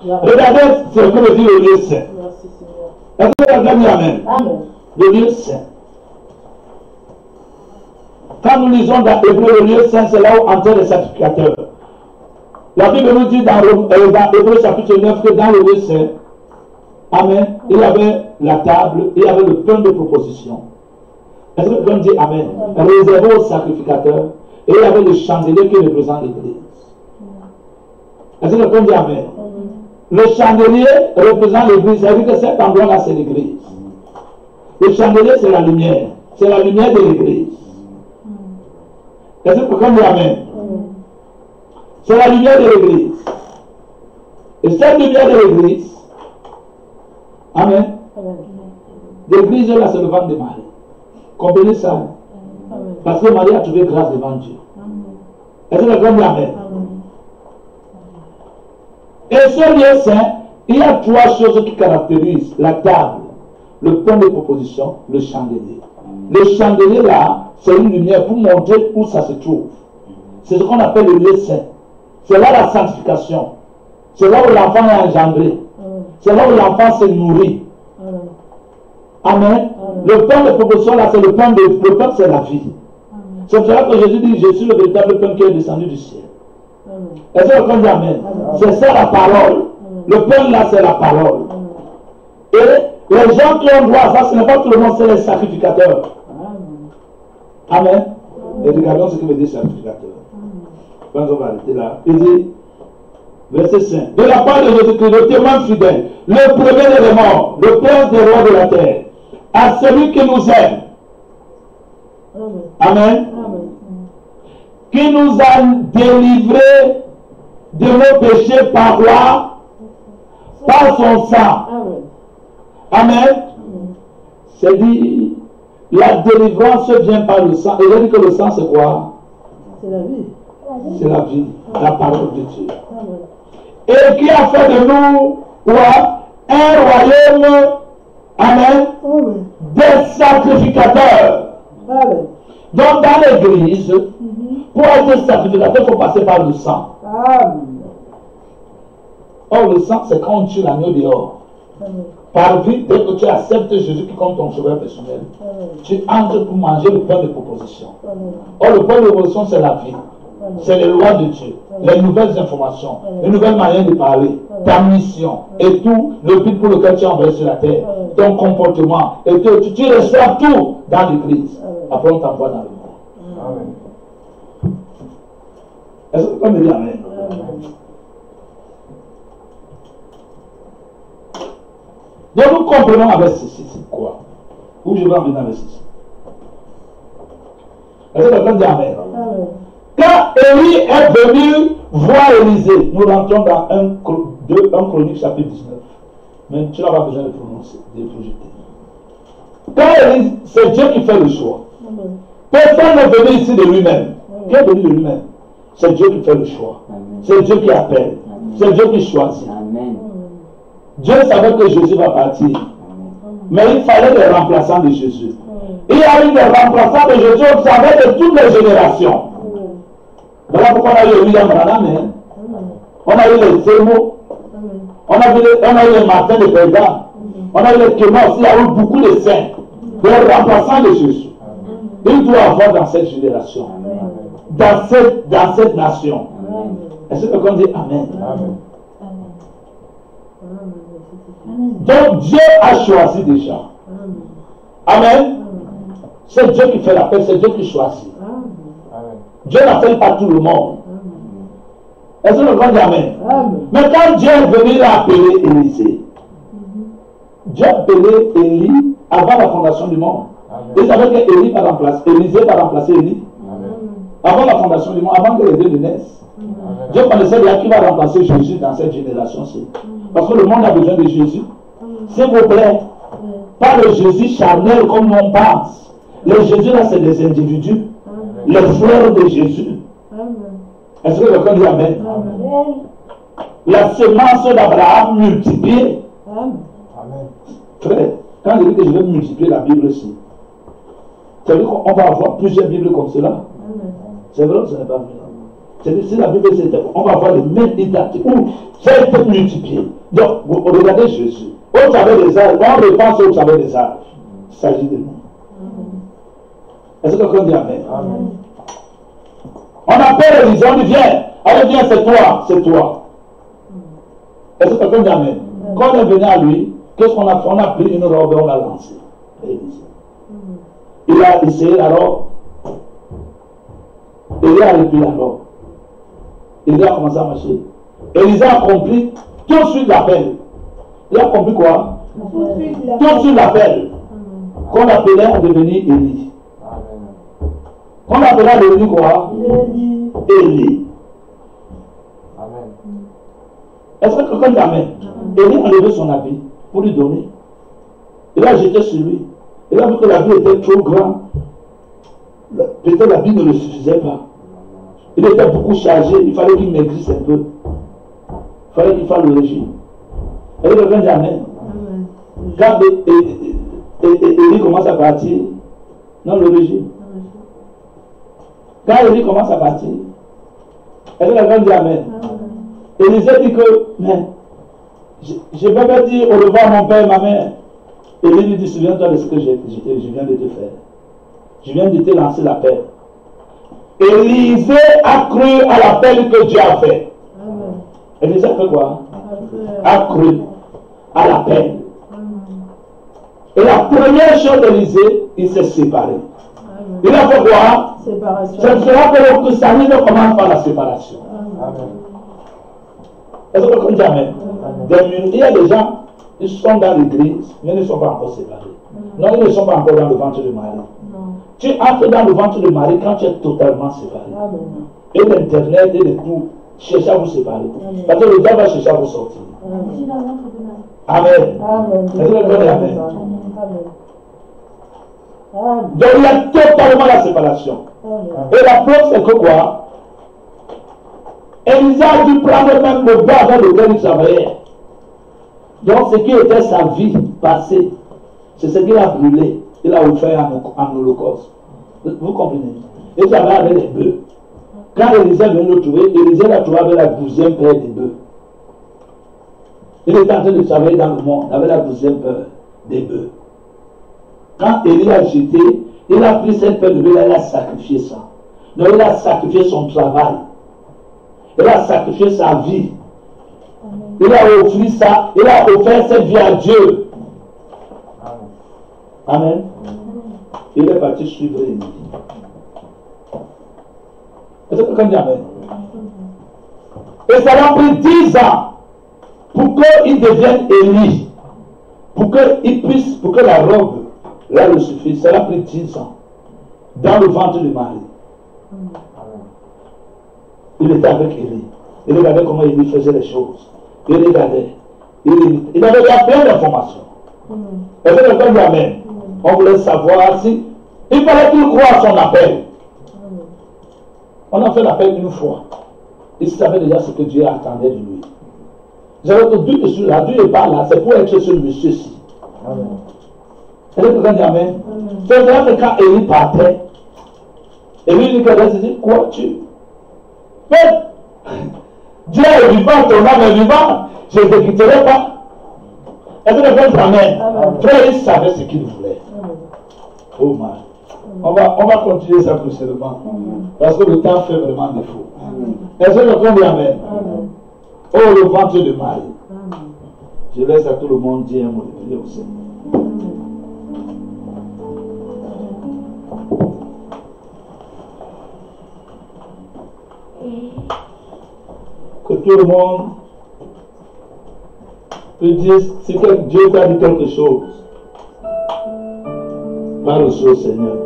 Regardez ce que veut dire le lieu saint. Merci Seigneur. Est-ce que quelqu'un dit Amen? Amen. Le lieu saint. Quand nous lisons dans Hébreu, le lieu saint, c'est là où entrent les sacrificateurs. La Bible nous dit dans Hébreu chapitre 9 que dans le lieu saint, Amen, il y avait la table, il y avait le pain de proposition. Est-ce que quelqu'un dit Amen? Réservé aux sacrificateurs, et il y avait le chandelier qui représente l'Église. Est-ce que quelqu'un dit Amen? Le chandelier représente l'Église, c'est-à-dire que cet endroit-là, c'est l'Église. Le chandelier, c'est la lumière. C'est la lumière de l'Église. Est-ce que quelqu'un dit Amen? C'est la lumière de l'Église. Et cette lumière de l'Église, Amen. L'Église, là, c'est le ventre de Marie. Comprenez ça? Parce que Marie a trouvé grâce devant Dieu. Est-ce que quelqu'un dit Amen? Et ce lieu saint, il y a trois choses qui caractérisent la table, le pain de proposition, le chandelier. Le chandelier là, c'est une lumière pour montrer où ça se trouve. C'est ce qu'on appelle le lieu saint. C'est là la sanctification. C'est là où l'enfant est engendré. C'est là où l'enfant se nourrit. Amen. Le pain de proposition là, c'est le pain c'est la vie. C'est pour cela que Jésus dit, je suis le véritable pain qui est descendu du ciel. Est-ce que quelqu'un dit Amen? C'est ça la parole. Le pain là, c'est la parole. Et les gens qui ont droit à ça, ce n'est pas tout le monde, c'est les sacrificateurs. Amen. Et regardons ce que veut dire sacrificateur. Quand on va arrêter là, il dit, verset 5, de la part de Jésus-Christ, le témoin fidèle, le premier des morts, le prince des rois de la terre, à celui qui nous aime. Amen. Qui nous a délivrés de nos péchés par quoi? Par son sang. Amen. C'est dit, la délivrance vient par le sang. Et j'ai dit que le sang, c'est quoi? C'est la vie. C'est la vie, la parole de Dieu. Et qui a fait de nous quoi? Un royaume, amen, des sacrificateurs. Donc dans l'église, pour être sacrificateur, il faut passer par le sang. Or, le sang, c'est quand on tue l'agneau dehors. Par vie, dès que tu acceptes Jésus qui compte ton sauveur personnel, tu entres pour manger le pain de proposition. Or, le pain de proposition, c'est la vie. C'est les lois de Dieu, les nouvelles informations, les nouvelles manières de parler, ta mission et tout, le but pour lequel tu es envoyé sur la terre, ton comportement, et tout, tu reçois tout dans l'église. Après, on t'envoie dans le monde. Amen. Est-ce que tu peux me dire Amen? Donc nous comprenons avec ceci, c'est quoi? Où je vais en venir avec ceci? Est-ce que quelqu'un dit Amen? Quand Élie est venu voir Élisée, nous rentrons dans 1 Chronique chapitre 19. Mais tu n'as pas besoin de prononcer, de projeter. Quand Élie, c'est Dieu qui fait le choix. Personne n'est venu ici de lui-même. Qui est venu de lui-même? C'est Dieu qui fait le choix. C'est Dieu qui appelle. C'est Dieu qui choisit. Dieu savait que Jésus va partir. Mais il fallait des remplaçants de Jésus. Il y a eu des remplaçants de Jésus au travers de toutes les générations. Voilà pourquoi on a eu William Branham, on a eu les Zémo, on a eu les Martin de Perga, on a eu les Kémos, il y a eu beaucoup de saints, des remplaçants de Jésus. Il doit avoir dans cette génération, dans cette nation. Est-ce que quelqu'un dit Amen? Donc Dieu a choisi déjà. Amen. C'est Dieu qui fait l'appel, c'est Dieu qui choisit. Dieu n'appelle pas tout le monde. Est-ce que quelqu'un dit Amen? Mais quand Dieu est venu, il a appelé Élisée. Dieu a appelé Élie avant la fondation du monde. Il savait que Élisée va remplacer Élie. Avant la fondation du monde, avant que les deux ne naissent. Dieu connaissait bien qui va remplacer Jésus dans cette génération-ci. Parce que le monde a besoin de Jésus. S'il vous plaît, pas le Jésus charnel comme on pense. Le Jésus là, c'est des individus. Les frères de Jésus. Est-ce que quelqu'un dit Amen? La semence d'Abraham multipliée. Frère, quand je dis que je vais multiplier la Bible ici, ça veut dire qu'on va avoir plusieurs Bibles comme cela. C'est vrai ou ce n'est pas vrai? C'est-à-dire si la Bible c'était, on va avoir les mêmes identités. Où ça a été multiplié. Donc, vous regardez Jésus. Au travers des âges, on repense au travers des âges. Il s'agit de nous. Est-ce que quelqu'un dit Amen? On appelle Élisée, on dit viens. Allez, viens, c'est toi, c'est toi. Est-ce que quelqu'un dit Amen? Quand on est venu à lui, qu'est-ce qu'on a fait? On a pris une robe et on l'a lancée. Il a essayé la robe. Il a repris la robe. Il a commencé à marcher. Élisée a compris tout de suite l'appel. Il a compris quoi? Tout de suite l'appel. Qu'on appelait à devenir Élie. Qu'on appelait à devenir quoi? Élie. Est-ce que quelqu'un dit Amen? Élie a levé son habit pour lui donner. Il a jeté sur lui. Il a vu que l'habit était trop grand. Peut-être l'habit ne le suffisait pas. Il était beaucoup chargé. Il fallait qu'il maigrisse un peu. Il fallait qu'il fasse le régime. Et quelqu'un dit Amen. Quand Élie commence à partir, non, le régime. Quand Élie commence à partir, et quelqu'un dit Amen. Élisée dit que, mais, je vais pas dire au revoir mon père et ma mère. Élie lui dit, souviens-toi de ce que je viens de te faire. Je viens de te lancer l'appel. Élisée a cru à l'appel que Dieu a fait. Élisée a fait quoi? A cru à l'appel. Et la première chose d'Élisée, il s'est séparé. Il a fait quoi? Séparation. Ce sera que le salut ne commence par la séparation. Est-ce que vous dites Amen? Il y a des gens, ils sont dans l'église, mais ils ne sont pas encore séparés. Non, ils ne sont pas encore dans le ventre de Marie. Tu entres dans le ventre de Marie quand tu es totalement séparé. Et l'internet et le tout cherche à vous séparer. Parce que le diable va chercher à vous sortir. Amen. Est-ce que vous dites Amen? Donc il y a totalement la séparation. Et la preuve c'est que quoi? Élisée a dû prendre même le bas dans lequel il travaillait. Donc ce qui était sa vie passée, c'est ce qu'il a brûlé. Il a offert en holocauste. Vous comprenez? Il travaillait avec les bœufs. Quand Élisée vient le trouver, Élisée l'a trouvé avec la 12e paire des bœufs. Il était en train de travailler dans le monde avec la 12e paire des bœufs. Quand Élie a jeté, il a pris cette paire de bœufs, il a sacrifié ça. Donc il a sacrifié son travail. Il a sacrifié sa vie. Il a offert ça, il a offert cette vie à Dieu. Amen. Il est parti suivre Élie. Est-ce que quelqu'un dit Amen? Et ça a pris 10 ans pour qu'il devienne Élie. Pour qu'il puisse, pour que la robe là le suffise. Ça a pris 10 ans dans le ventre de Marie. Il était avec Élie. Il regardait comment Élie faisait les choses. Il regardait. Il avait plein d'informations. Est-ce que quelqu'un dit Amen? On voulait savoir si. Il fallait qu'il croie à son appel. On a fait l'appel une fois. Il savait déjà ce que Dieu attendait de lui. J'avais que Dieu est sur là, Dieu n'est pas là, c'est pour être ce monsieur-ci. Est-ce que quelqu'un dit Amen? C'est vrai que quand Élie partait, Élie dit que dit, quoi tu? Mais Dieu est vivant, ton âme est vivant, je ne te quitterai pas. Est-ce que quelqu'un dit Amen? Frère, il savait ce qu'il voulait. Oh man. On va continuer ça prochainement. Parce que le temps fait vraiment défaut. Est-ce que je comprends Amen? Oh, le ventre de Marie. Je laisse à tout le monde dire un mot de prière au Seigneur. Que tout le monde peut dire si Dieu t'a dit quelque chose. Parle au Seigneur.